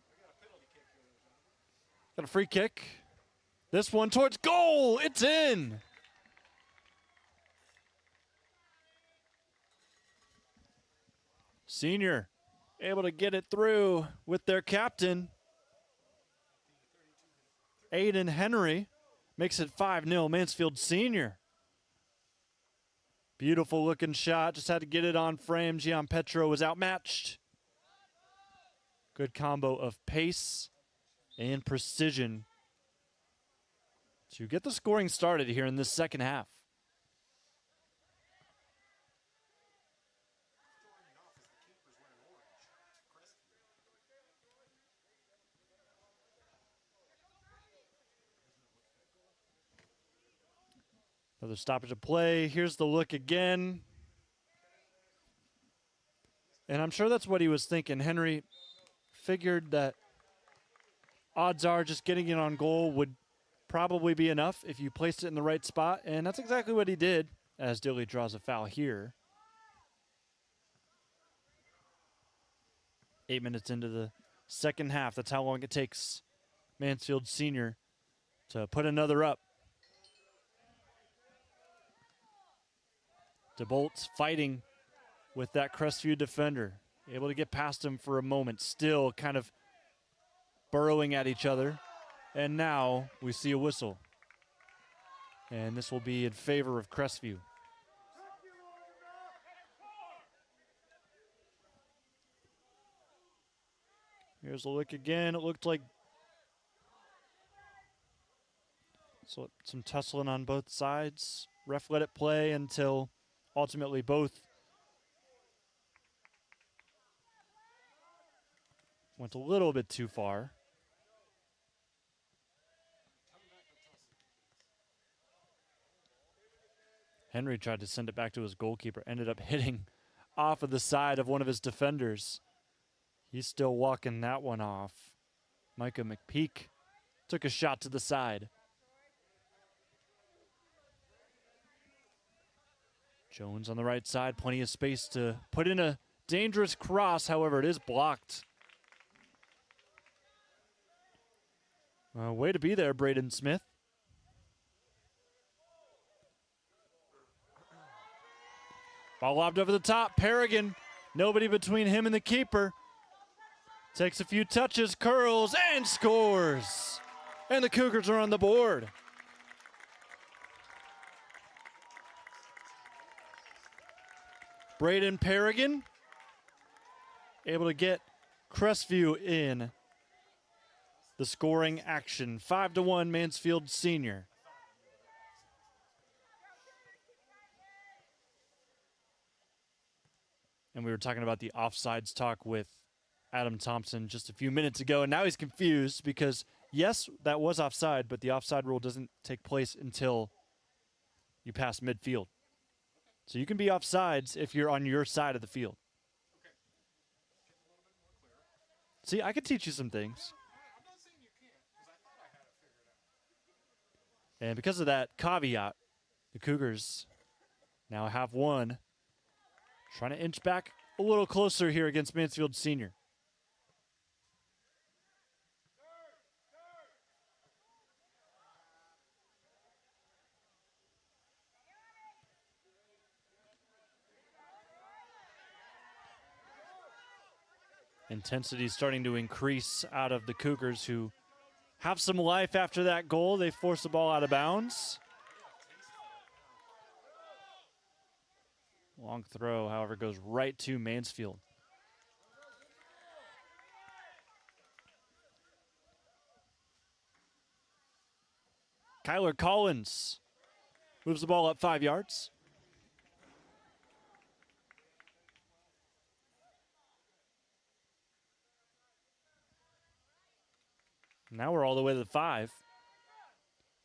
We got a penalty kick here, John. Got a free kick. This one towards goal. It's in. Senior able to get it through with their captain. Aiden Henry makes it 5-0 Mansfield Senior. Beautiful looking shot. Just had to get it on frame. Gian Petro was outmatched. Good combo of pace and precision to get the scoring started here in this second half. Another stoppage of play. Here's the look again. And I'm sure that's what he was thinking. Henry figured that odds are just getting it on goal would probably be enough if you placed it in the right spot, and that's exactly what he did as Dilly draws a foul here. 8 minutes into the second half. That's how long it takes Mansfield Senior to put another up. DeBolt fighting with that Crestview defender. Able to get past him for a moment. Still kind of burrowing at each other. And now we see a whistle. And this will be in favor of Crestview. Here's a look again. It looked like some tussling on both sides. Ref let it play until ultimately both went a little bit too far. Henry tried to send it back to his goalkeeper, ended up hitting off of the side of one of his defenders. He's still walking that one off. Micah McPeak took a shot to the side. Jones on the right side, plenty of space to put in a dangerous cross. However, it is blocked. Way to be there, Braden Smith. Ball lobbed over the top. Perrigan, nobody between him and the keeper. Takes a few touches, curls, and scores. And the Cougars are on the board. Braden Perrigan able to get Crestview in the scoring action. 5-1 Mansfield Senior. And we were talking about the offsides talk with Adam Thompson just a few minutes ago, and now he's confused because, yes, that was offside, but the offside rule doesn't take place until you pass midfield. So you can be offsides if you're on your side of the field. See, I could teach you some things. And because of that caveat, the Cougars now have one. Trying to inch back a little closer here against Mansfield Senior. Intensity starting to increase out of the Cougars, who have some life after that goal. They force the ball out of bounds. Long throw, however, goes right to Mansfield. Kyler Collins moves the ball up 5 yards. Now we're all the way to the 5.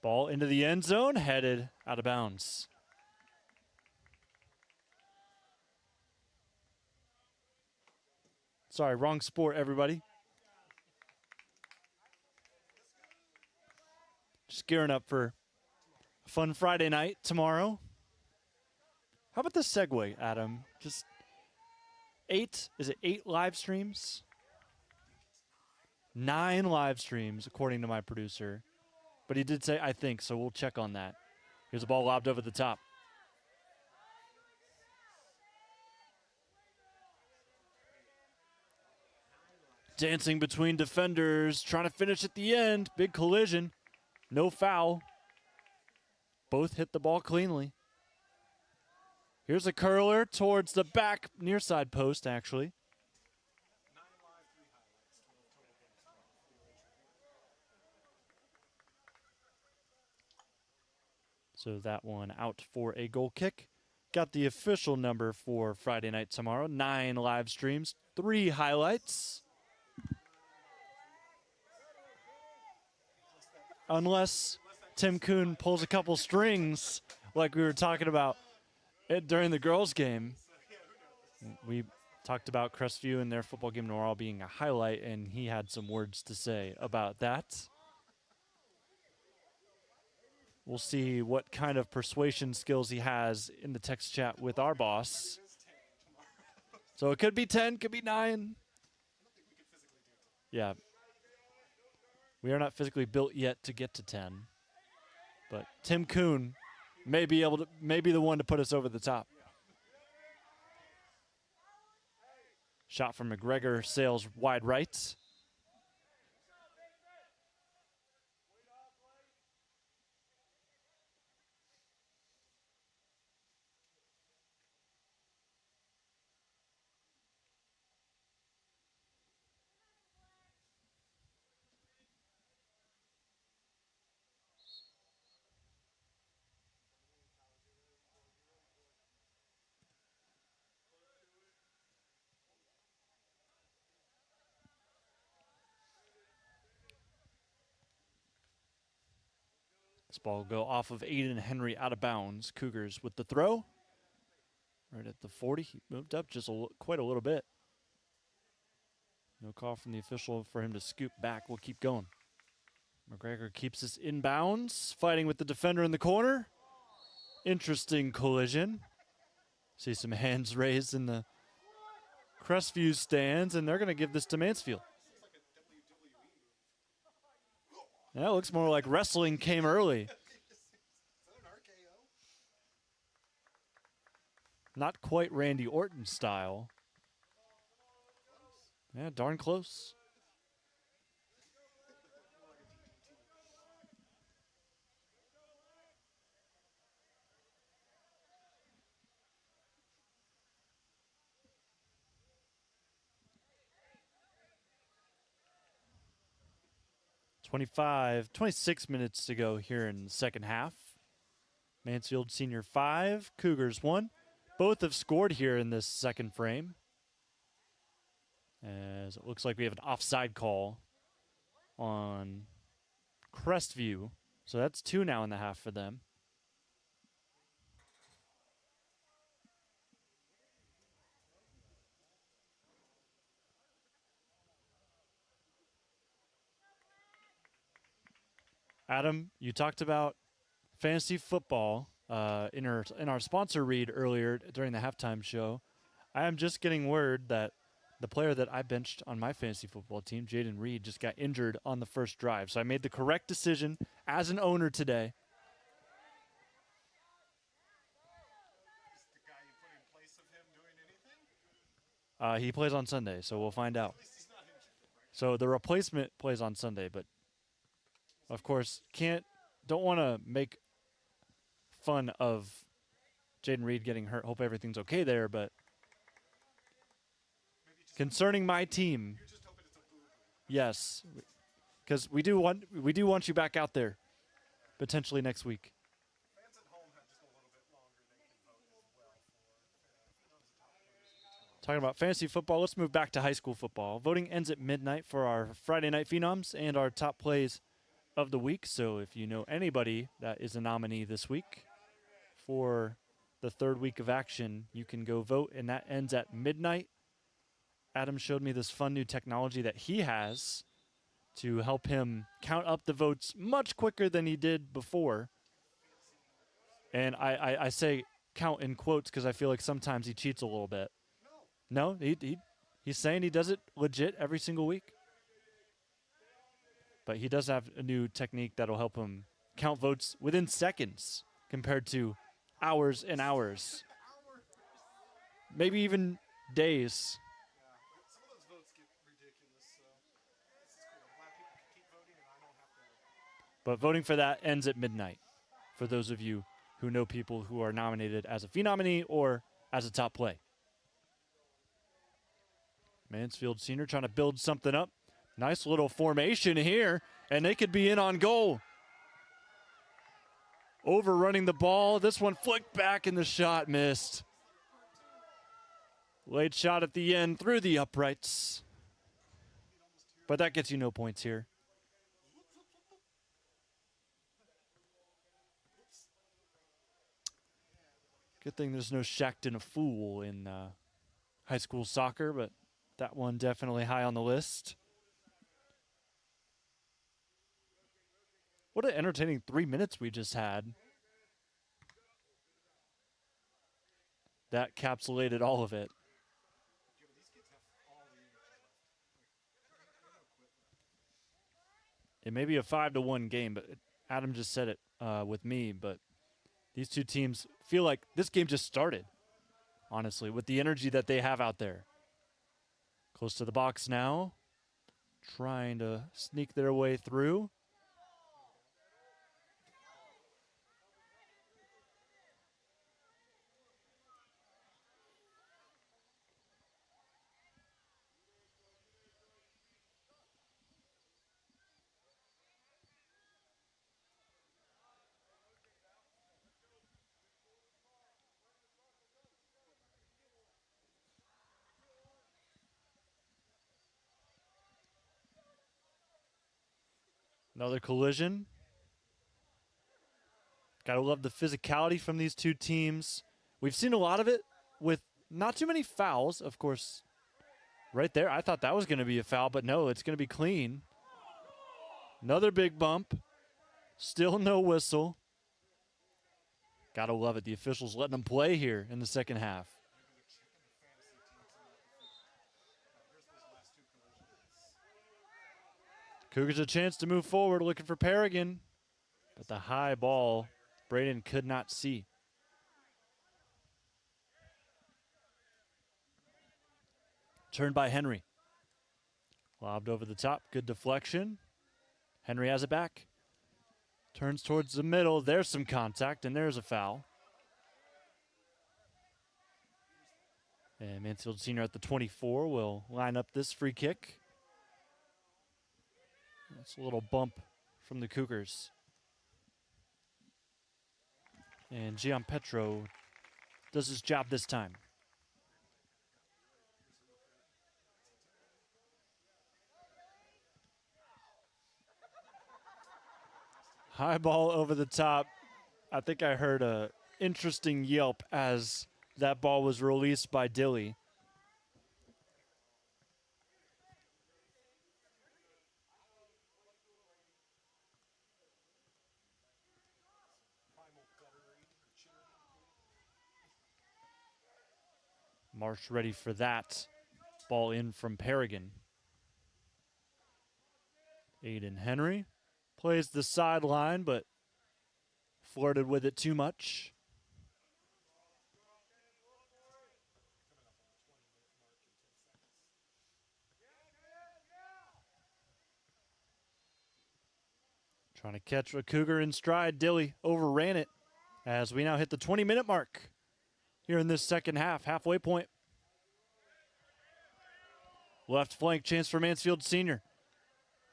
Ball into the end zone, headed out of bounds. Sorry, wrong sport, everybody. Just gearing up for a fun Friday night tomorrow. How about this segue, Adam? Just 8 live streams? 9 live streams, according to my producer. But he did say, I think, so we'll check on that. Here's a ball lobbed over the top. Dancing between defenders, trying to finish at the end. Big collision. No foul. Both hit the ball cleanly. Here's a curler towards the back, near side post, actually. So that one out for a goal kick. Got the official number for Friday night tomorrow. 9 live streams, 3 highlights. Unless Tim Kuhn pulls a couple strings like we were talking about during the girls' game. We talked about Crestview and their football game tomorrow being a highlight, and he had some words to say about that. We'll see what kind of persuasion skills he has in the text chat with our boss. So it could be 10, could be 9. Yeah. We are not physically built yet to get to 10. But Tim Kuhn may be the one to put us over the top. Shot from McGregor sails wide right. This ball will go off of Aiden Henry out of bounds. Cougars with the throw. Right at the 40. He moved up just quite a little bit. No call from the official for him to scoop back. We'll keep going. McGregor keeps us inbounds, fighting with the defender in the corner. Interesting collision. See some hands raised in the Crestview stands, and they're going to give this to Mansfield. Yeah, it looks more like wrestling came early. Not quite Randy Orton style. Yeah, darn close. $25, 26 minutes to go here in the second half. Mansfield Senior 5, Cougars 1. Both have scored here in this second frame, as it looks like we have an offside call on Crestview. So that's 2 now in the half for them. Adam, you talked about fantasy football in our sponsor read earlier during the halftime show. I am just getting word that the player that I benched on my fantasy football team, Jalen Reese, just got injured on the first drive. So I made the correct decision as an owner today. Is the guy you put in place of him doing anything? He plays on Sunday, so we'll find out. At least he's not injured, right? So the replacement plays on Sunday, but of course don't want to make fun of Jaden Reed getting hurt. Hope everything's okay there, but concerning my team, You're just hoping it's a boo-boo. yes, because we do want you back out there potentially next week. Fans at home have just a little bit longer they can vote as well for. Talking about fantasy football, let's move back to high school football. Voting ends at midnight for our Friday Night Phenoms and our top plays of the week. So if you know anybody that is a nominee this week for the third week of action, you can go vote, and that ends at midnight. Adam showed me this fun new technology that he has to help him count up the votes much quicker than he did before. And I say count in quotes because I feel like sometimes he cheats a little bit. No, he's saying he does it legit every single week. But he does have a new technique that'll help him count votes within seconds compared to hours and hours. Maybe even days. Some of those votes get ridiculous, so this is cool. I'm glad people can keep voting and I don't have to. But voting for that ends at midnight for those of you who know people who are nominated as a Phenominy or as a top play. Mansfield Senior trying to build something up. Nice little formation here, and they could be in on goal. Overrunning the ball. This one flicked back and the shot missed. Late shot at the end through the uprights. But that gets you no points here. Good thing there's no Shackton a fool in high school soccer, but that one definitely high on the list. What an entertaining 3 minutes we just had. That capsulated all of it. It may be a 5-1 game, but Adam just said it with me, but these two teams feel like this game just started, honestly, with the energy that they have out there. Close to the box now, trying to sneak their way through. Another collision. Gotta love the physicality from these two teams. We've seen a lot of it with not too many fouls, of course. Right there, I thought that was going to be a foul, but no, it's going to be clean. Another big bump. Still no whistle. Gotta love it. The officials letting them play here in the second half. Cougars a chance to move forward, looking for Paragon. But the high ball, Braden could not see. Turned by Henry. Lobbed over the top. Good deflection. Henry has it back. Turns towards the middle. There's some contact, and there's a foul. And Mansfield Senior at the 24 will line up this free kick. That's a little bump from the Cougars. And Gianpetro does his job this time. High ball over the top. I think I heard a interesting yelp as that ball was released by Dilly. Marsh ready for that. Ball in from Paragon. Aiden Henry plays the sideline, but flirted with it too much. Trying to catch a Cougar in stride. Dilly overran it as we now hit the 20-minute mark here in this second half, halfway point. Left flank chance for Mansfield Senior.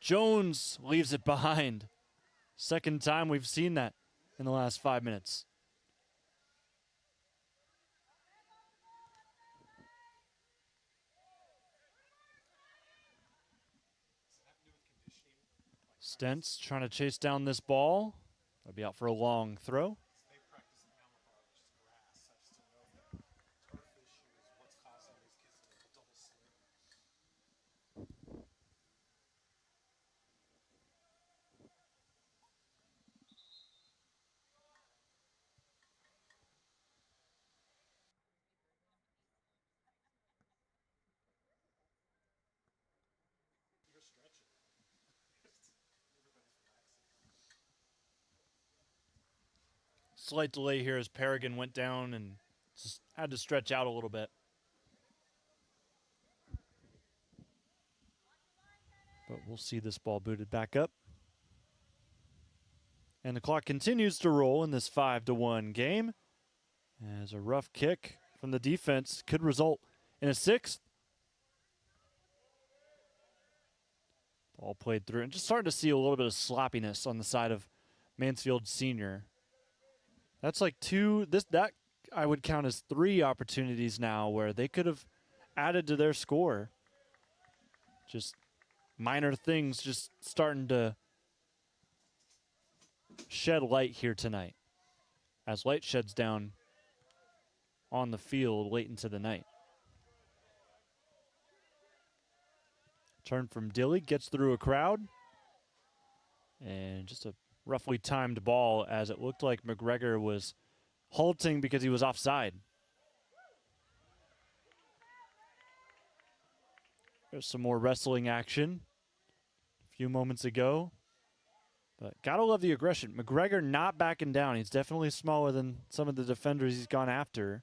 Jones leaves it behind. Second time we've seen that in the last 5 minutes. Stentz trying to chase down this ball. That'll be out for a long throw. Slight delay here as Paragon went down and just had to stretch out a little bit. But we'll see this ball booted back up. And the clock continues to roll in this 5-1 game as a rough kick from the defense could result in a sixth. Ball played through and just starting to see a little bit of sloppiness on the side of Mansfield Senior. That's like that I would count as 3 opportunities now where they could have added to their score. Just minor things just starting to shed light here tonight as light sheds down on the field late into the night. Turn from Dilly, gets through a crowd. And just a roughly timed ball as it looked like McGregor was halting because he was offside. There's some more wrestling action a few moments ago. But gotta love the aggression. McGregor not backing down. He's definitely smaller than some of the defenders he's gone after.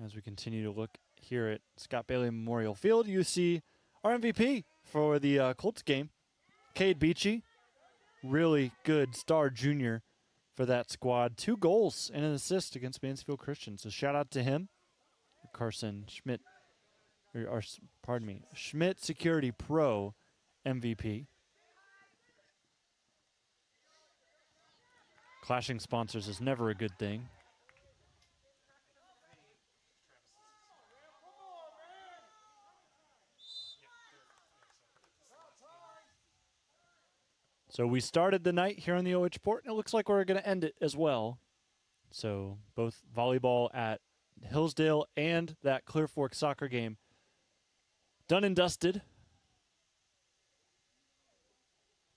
As we continue to look here at Scott Bailey Memorial Field, you see our MVP for the Colts game, Cade Beachy. Really good star junior for that squad. 2 goals and an assist against Mansfield Christian. So shout out to him. Carson Schmidt, Schmidt Security Pro MVP. Clashing sponsors is never a good thing. So we started the night here on the OH Port, and it looks like we're going to end it as well. So both volleyball at Hillsdale and that Clear Fork soccer game done and dusted.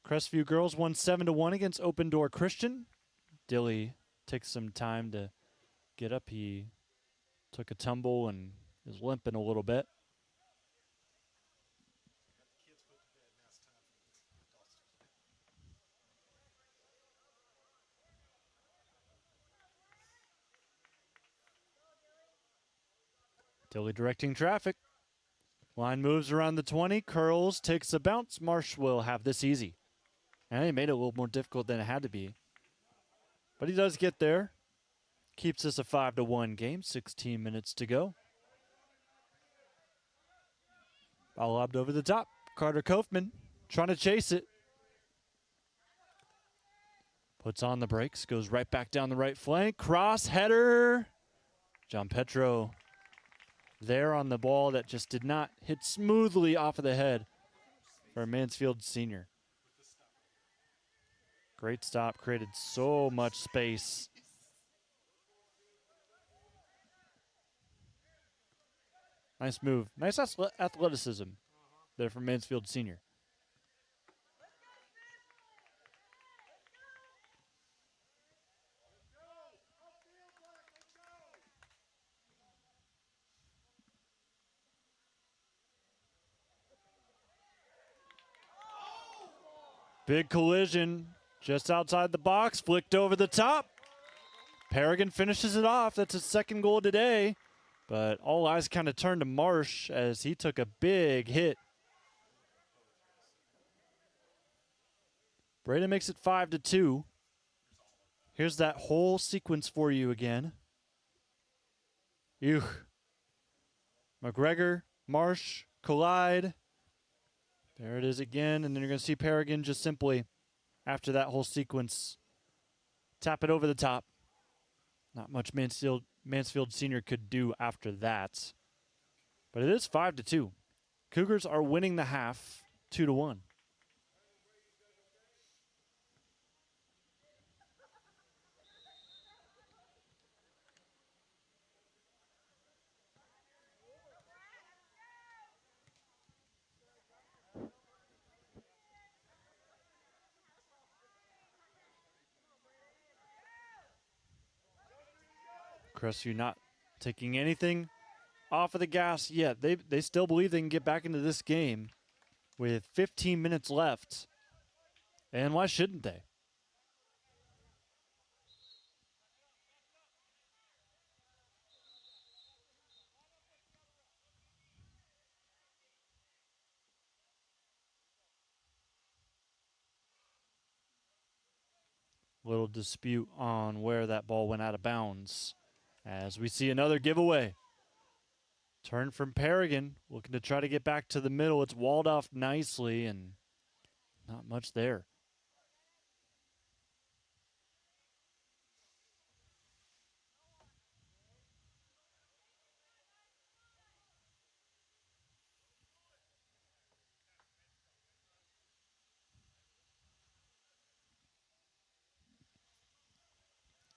Crestview girls won 7-1 against Open Door Christian. Dilly takes some time to get up. He took a tumble and is limping a little bit. Dilly directing traffic. Line moves around the 20, curls, takes a bounce. Marsh will have this easy. And he made it a little more difficult than it had to be. But he does get there. Keeps us a 5-1 game, 16 minutes to go. Ball lobbed over the top. Carter Kaufman trying to chase it. Puts on the brakes, goes right back down the right flank. Cross header. John Petro there on the ball that just did not hit smoothly off of the head for Mansfield Senior. Great stop, created so much space. Nice move. Nice athleticism there from Mansfield Senior. Big collision just outside the box, flicked over the top. Paragon finishes it off. That's his second goal today. But all eyes kind of turned to Marsh as he took a big hit. Braden makes it 5-2. Here's that whole sequence for you again. Ew. McGregor, Marsh, collide. There it is again, and then you're going to see Paragon just simply, after that whole sequence, tap it over the top. Not much Mansfield Senior could do after that. But it is 5-2. Cougars are winning the half 2-1. Crestview not taking anything off of the gas yet. They still believe they can get back into this game with 15 minutes left. And why shouldn't they? Little dispute on where that ball went out of bounds. As we see another giveaway. Turn from Paragon, looking to try to get back to the middle. It's walled off nicely and not much there.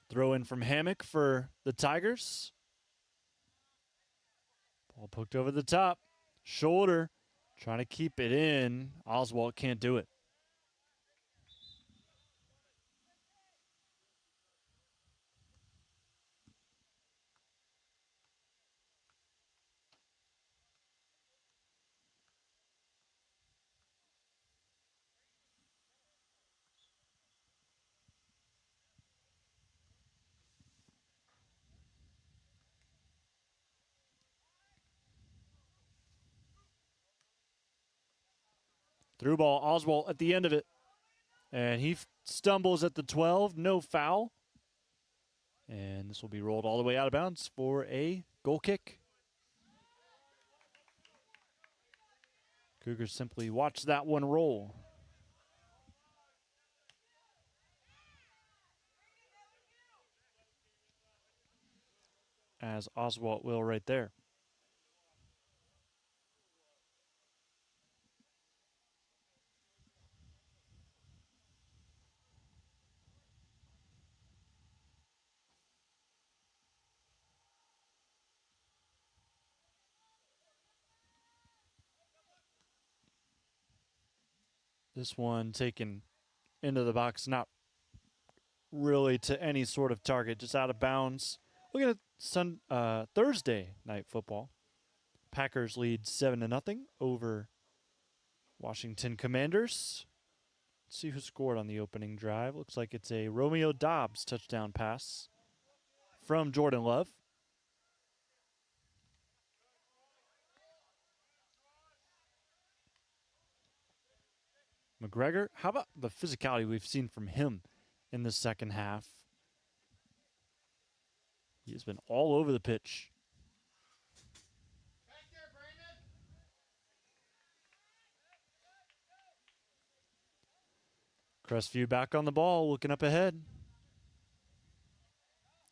Throw in from Hammock for the Tigers. Ball poked over the top. Shoulder trying to keep it in. Oswald can't do it. Through ball, Oswald at the end of it. And he stumbles at the 12, no foul. And this will be rolled all the way out of bounds for a goal kick. Cougars simply watch that one roll. As Oswald will right there. This one taken into the box, not really to any sort of target, just out of bounds. Looking at Thursday night football. Packers lead 7-0 over Washington Commanders. Let's see who scored on the opening drive. Looks like it's a Romeo Dobbs touchdown pass from Jordan Love. McGregor, how about the physicality we've seen from him in the second half? He's been all over the pitch. Crestview back on the ball, looking up ahead.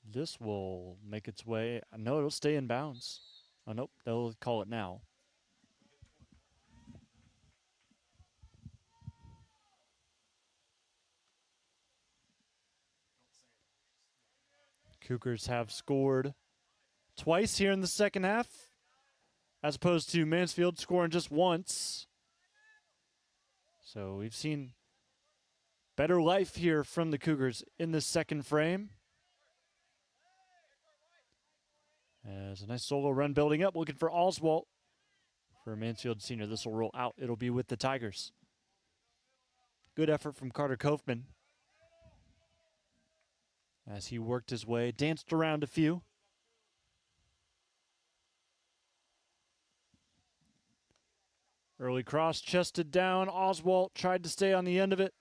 This will make its way. No, it'll stay in bounds. Oh, nope, they'll call it now. Cougars have scored twice here in the second half, as opposed to Mansfield scoring just once. So we've seen better life here from the Cougars in the second frame. As a nice solo run building up, looking for Oswalt for Mansfield Senior. This will roll out. It'll be with the Tigers. Good effort from Carter Kaufman as he worked his way, danced around a few. Early cross, chested down. Oswalt tried to stay on the end of it.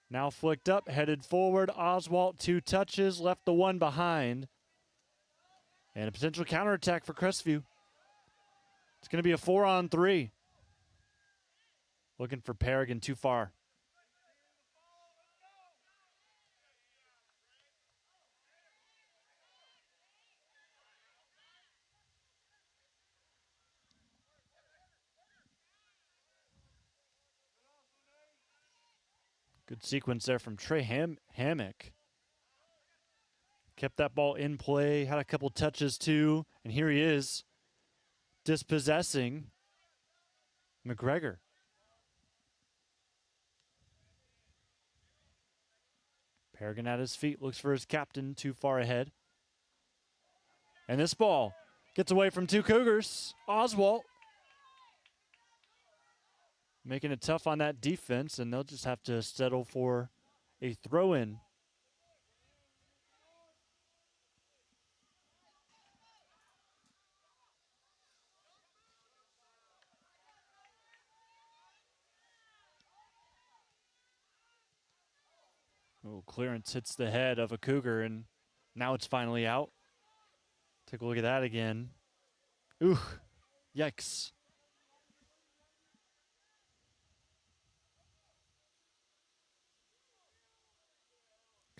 Now flicked up, headed forward. Oswalt, 2 touches, left the one behind. And a potential counterattack for Crestview. It's going to be a 4-on-3. Looking for Paragon too far. Good sequence there from Trey Hammock. Kept that ball in play, had a couple touches too, and here he is, dispossessing McGregor. Paragon at his feet, looks for his captain, too far ahead. And this ball gets away from 2 Cougars. Oswalt making it tough on that defense, and they'll just have to settle for a throw-in. Oh, clearance hits the head of a Cougar, and now it's finally out. Take a look at that again. Ooh, yikes.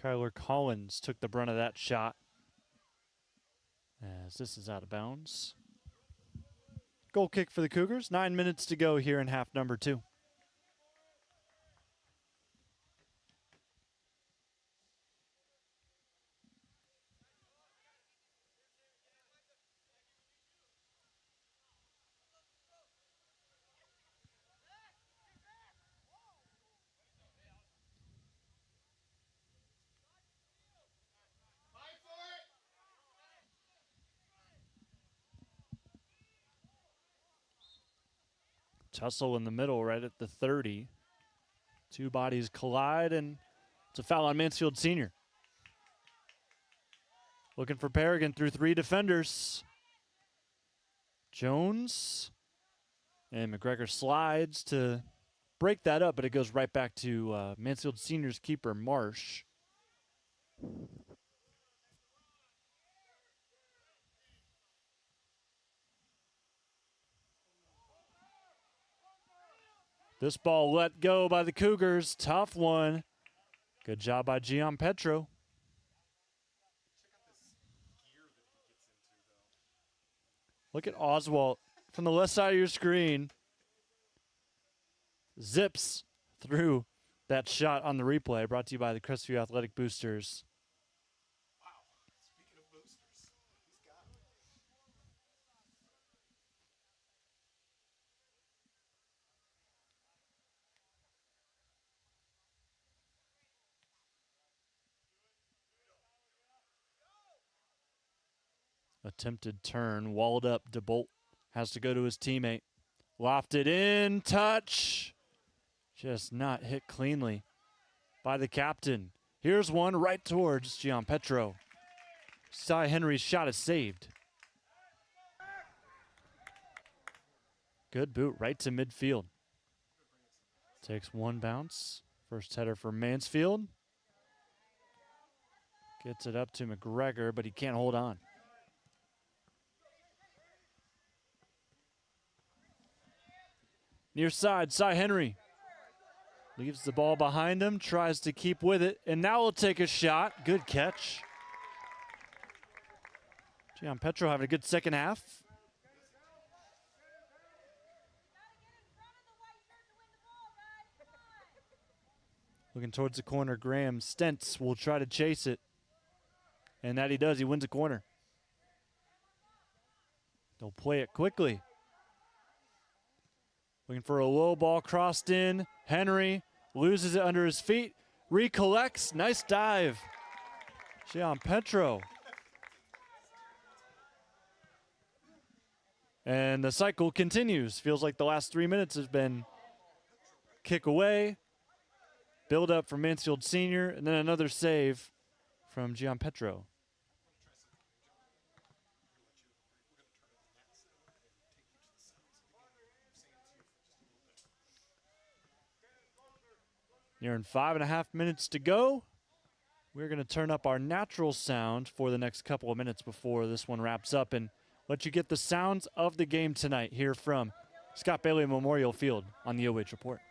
Kyler Collins took the brunt of that shot, as this is out of bounds. Goal kick for the Cougars. 9 minutes to go here in half number 2. Tussle in the middle right at the 30. 2 bodies collide, and it's a foul on Mansfield Senior. Looking for Paragon through 3 defenders. Jones and McGregor slides to break that up, but it goes right back to Mansfield Senior's keeper, Marsh. This ball let go by the Cougars. Tough one. Good job by Gian Petro. Look at Oswalt from the left side of your screen. Zips through that shot on the replay, brought to you by the Crestview Athletic Boosters. Attempted turn, walled up. DeBolt has to go to his teammate. Lofted in, touch. Just not hit cleanly by the captain. Here's one right towards Gianpetro. Cy Henry's shot is saved. Good boot right to midfield. Takes one bounce. First header for Mansfield. Gets it up to McGregor, but he can't hold on. Near side, Cy Henry. Leaves the ball behind him, tries to keep with it, and now will take a shot. Good catch. Gianpetro having a good second half. Looking towards the corner, Graham Stentz will try to chase it. And that he does, he wins a corner. They'll play it quickly. Looking for a low ball crossed in. Henry loses it under his feet. Recollects, nice dive. Gianpetro. And the cycle continues. Feels like the last 3 minutes has been kick away. Build up from Mansfield Senior, and then another save from Gianpetro. Nearing 5.5 minutes to go. We're going to turn up our natural sound for the next couple of minutes before this one wraps up and let you get the sounds of the game tonight here from Scott Bailey Memorial Field on the OH Report.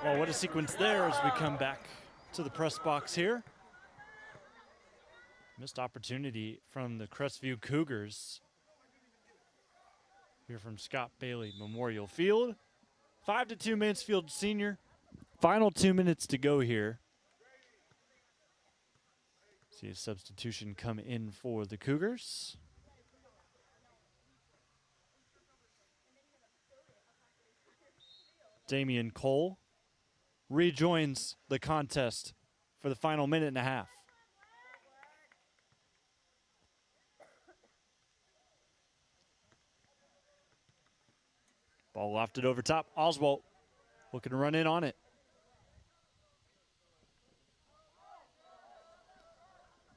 Well, what a sequence there as we come back to the press box here. Missed opportunity from the Crestview Cougars. Here from Scott Bailey Memorial Field. 5-2 Mansfield Senior. Final 2 minutes to go here. See a substitution come in for the Cougars. Damian Cole rejoins the contest for the final minute and a half. Ball lofted over top. Oswald looking to run in on it.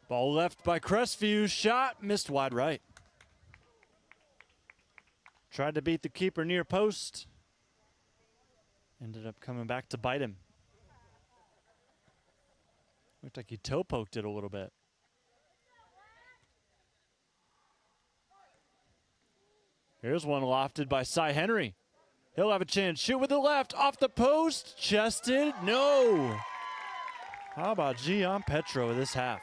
Ball left by Crestview. Shot missed wide right. Tried to beat the keeper near post. Ended up coming back to bite him. Looked like he toe poked it a little bit. Here's one lofted by Cy Henry. He'll have a chance. Shoot with the left. Off the post. Chested. No. How about Gian Petro this half?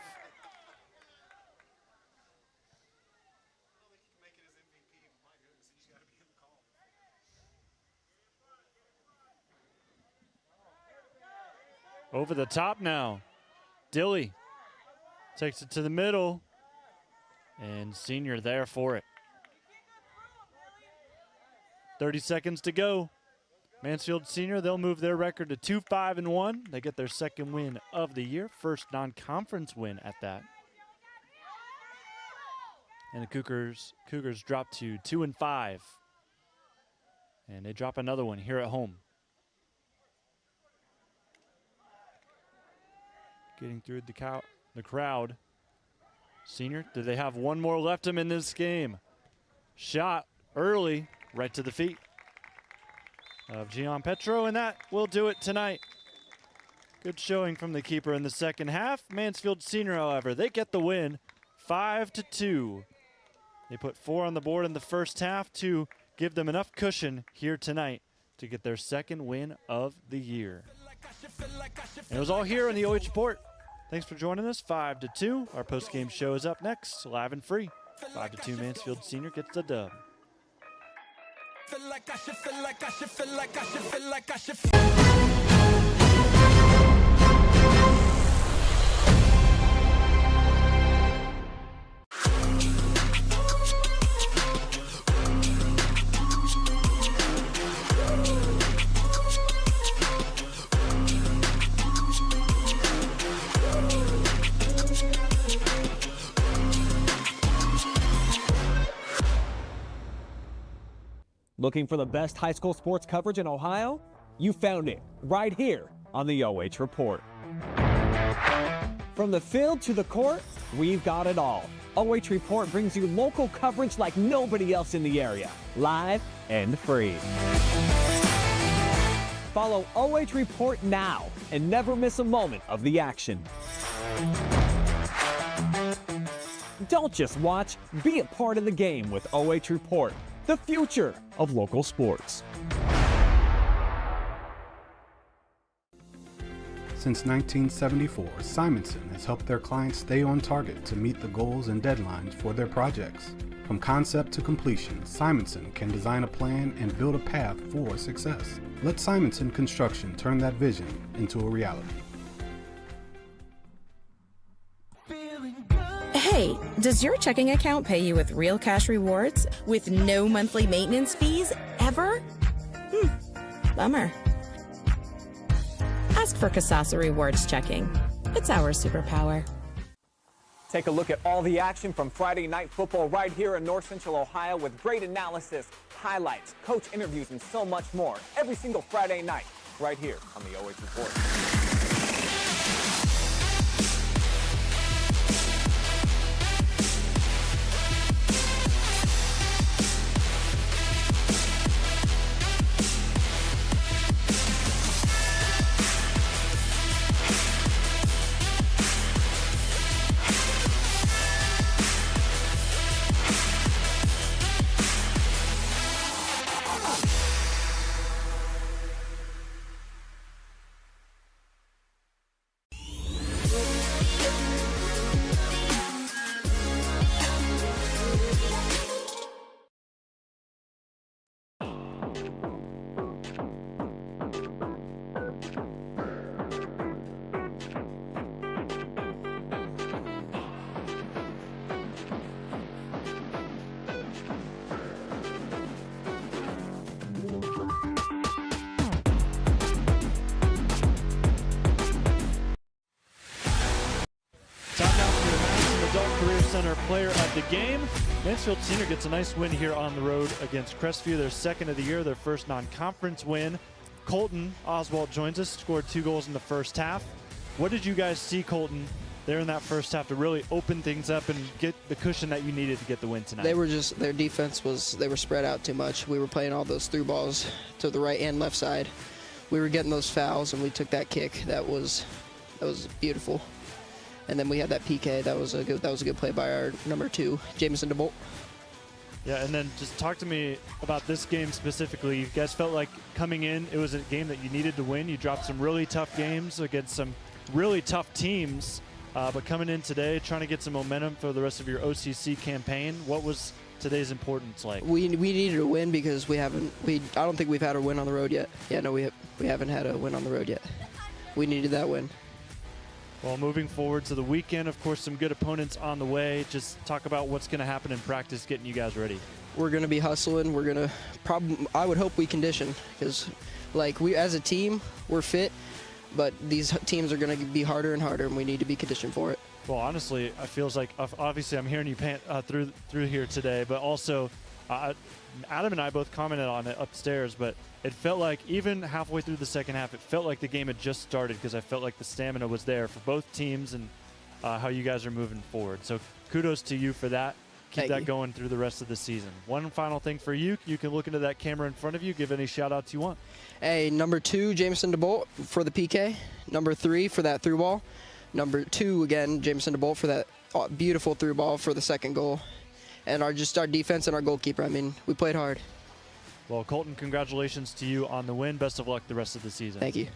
Over the top now. Dilly takes it to the middle. And Senior there for it. 30 seconds to go. Mansfield Senior, they'll move their record to 2-5-1. They get their second win of the year. First non-conference win at that. And the Cougars drop to 2-5. And they drop another one here at home. Getting through the crowd. Senior, do they have one more left in this game? Shot early, right to the feet of Gian Petro, and that will do it tonight. Good showing from the keeper in the second half. Mansfield Senior, however, they get the win, 5-2. They put 4 on the board in the first half to give them enough cushion here tonight to get their second win of the year. And it was all here on the OH Report. Thanks for joining us. 5-2. Our post-game show is up next, live and free. 5-2 Mansfield Senior gets the dub. Looking for the best high school sports coverage in Ohio? You found it right here on the OH Report. From the field to the court, we've got it all. OH Report brings you local coverage like nobody else in the area, live and free. Follow OH Report now and never miss a moment of the action. Don't just watch, be a part of the game with OH Report, the future of local sports. Since 1974, Simonson has helped their clients stay on target to meet the goals and deadlines for their projects. From concept to completion, Simonson can design a plan and build a path for success. Let Simonson Construction turn that vision into a reality. Hey, does your checking account pay you with real cash rewards with no monthly maintenance fees ever? Bummer. Ask for Kasasa Rewards Checking. It's our superpower. Take a look at all the action from Friday Night Football right here in North Central Ohio with great analysis, highlights, coach interviews, and so much more every single Friday night right here on the OH Report. our player of the game. Mansfield Senior gets a nice win here on the road against Crestview, their second of the year, their first non-conference win. Colton Oswald joins us, scored 2 goals in the first half. What did you guys see, Colton, there in that first half to really open things up and get the cushion that you needed to get the win tonight? Their defense they were spread out too much. We were playing all those through balls to the right and left side. We were getting those fouls, and we took that kick. That was beautiful. And then we had that PK. That was a good play by our number 2, Jameson DeBolt. Yeah, and then just talk to me about this game specifically. You guys felt like coming in, it was a game that you needed to win. You dropped some really tough games against some really tough teams, but coming in today, trying to get some momentum for the rest of your OCC campaign. What was today's importance like? We needed a win because I don't think we've had a win on the road yet. Yeah, no, we haven't had a win on the road yet. We needed that win. Well, moving forward to the weekend, of course, some good opponents on the way. Just talk about what's going to happen in practice, getting you guys ready. We're going to be hustling. We're going to I would hope we condition because, we as a team, we're fit, but these teams are going to be harder and harder, and we need to be conditioned for it. Well, honestly, it feels like, obviously, I'm hearing you pant through here today, but also Adam and I both commented on it upstairs, but it felt like even halfway through the second half, it felt like the game had just started because I felt like the stamina was there for both teams and how you guys are moving forward. So kudos to you for that. Keep that going through the rest of the season. One final thing for you. You can look into that camera in front of you. Give any shout-outs you want. Hey, number 2, Jameson DeBolt for the PK. Number 3 for that through ball. Number 2, again, Jameson DeBolt for that beautiful through ball for the second goal. And our defense and our goalkeeper. I mean, we played hard. Well, Colton, congratulations to you on the win. Best of luck the rest of the season. Thank you.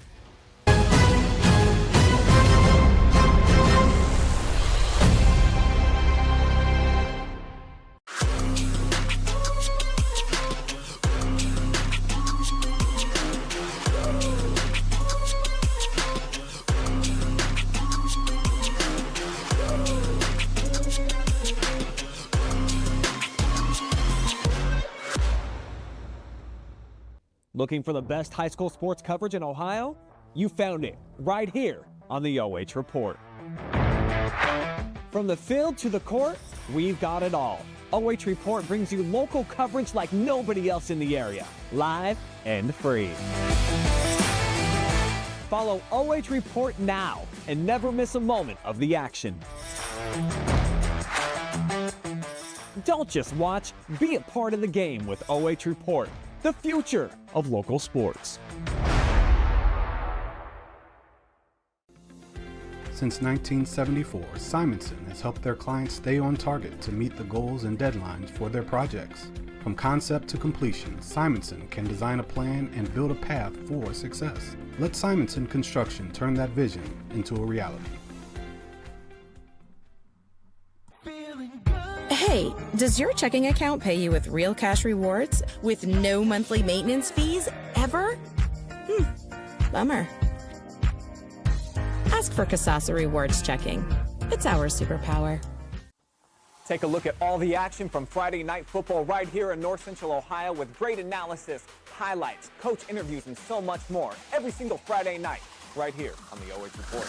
Looking for the best high school sports coverage in Ohio? You found it right here on the OH Report. From the field to the court, we've got it all. OH Report brings you local coverage like nobody else in the area, live and free. Follow OH Report now and never miss a moment of the action. Don't just watch, be a part of the game with OH Report, the future of local sports. Since 1974, Simonson has helped their clients stay on target to meet the goals and deadlines for their projects. From concept to completion, Simonson can design a plan and build a path for success. Let Simonson Construction turn that vision into a reality. Hey, does your checking account pay you with real cash rewards with no monthly maintenance fees ever? Bummer. Ask for Kasasa Rewards Checking. It's our superpower. Take a look at all the action from Friday Night Football right here in North Central Ohio with great analysis, highlights, coach interviews, and so much more every single Friday night right here on the OH Report.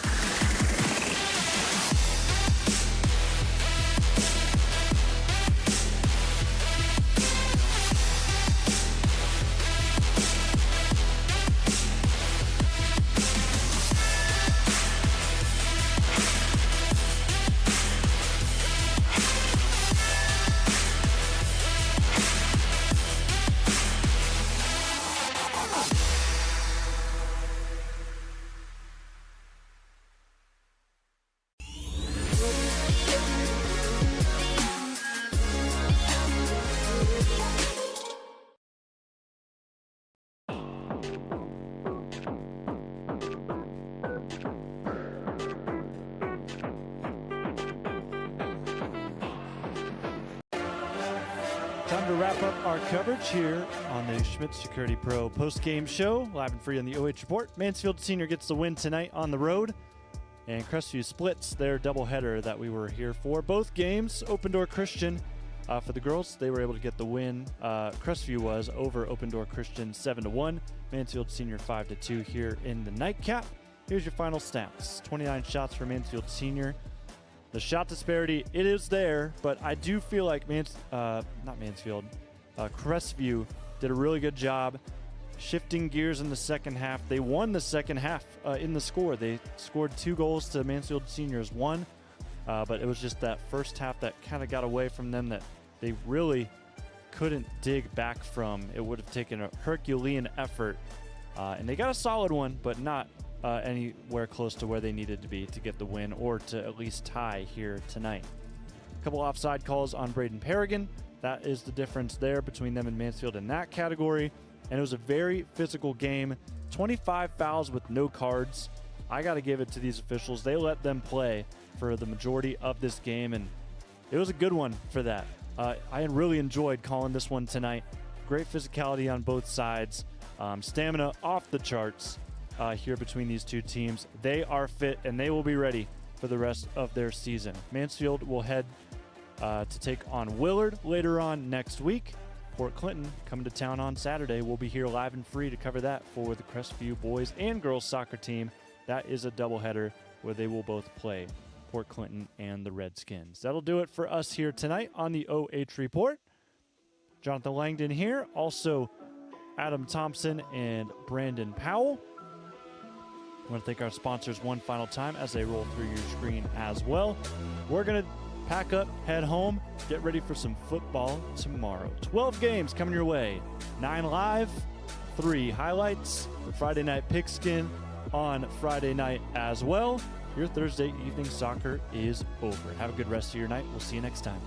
Time to wrap up our coverage here on the Schmidt Security Pro post-game show, live and free on the OH Report. Mansfield Senior gets the win tonight on the road, and Crestview splits their doubleheader that we were here for. Both games, Open Door Christian for the girls, they were able to get the win. Crestview was over Open Door Christian 7-1, Mansfield Senior 5-2 here in the nightcap. Here's your final stats: 29 shots for Mansfield Senior, The shot disparity, it is there, but I do feel like Crestview did a really good job shifting gears in the second half. They won the second half in the score. They scored 2 goals to Mansfield Senior's 1, but it was just that first half that kind of got away from them that they really couldn't dig back from. It would have taken a Herculean effort, and they got a solid one, but not anywhere close to where they needed to be to get the win or to at least tie here tonight. A couple offside calls on Braden Paragon. That is the difference there between them and Mansfield in that category. And it was a very physical game. 25 fouls with no cards. I got to give it to these officials. They let them play for the majority of this game, and it was a good one for that. I really enjoyed calling this one tonight. Great physicality on both sides. Stamina off the charts here between these two teams. They are fit, and they will be ready for the rest of their season. Mansfield will head to take on Willard later on next week. Port Clinton coming to town on Saturday. We'll be here live and free to cover that for the Crestview boys and girls soccer team. That is a doubleheader where they will both play Port Clinton and the Redskins. That'll do it for us here tonight on the OH Report. Jonathan Langdon here, also Adam Thompson and Brandon Powell. I want to thank our sponsors one final time as they roll through your screen as well. We're going to pack up, head home, get ready for some football tomorrow. 12 games coming your way. 9 live, 3 highlights. The Friday night pigskin on Friday night as well. Your Thursday evening soccer is over. Have a good rest of your night. We'll see you next time.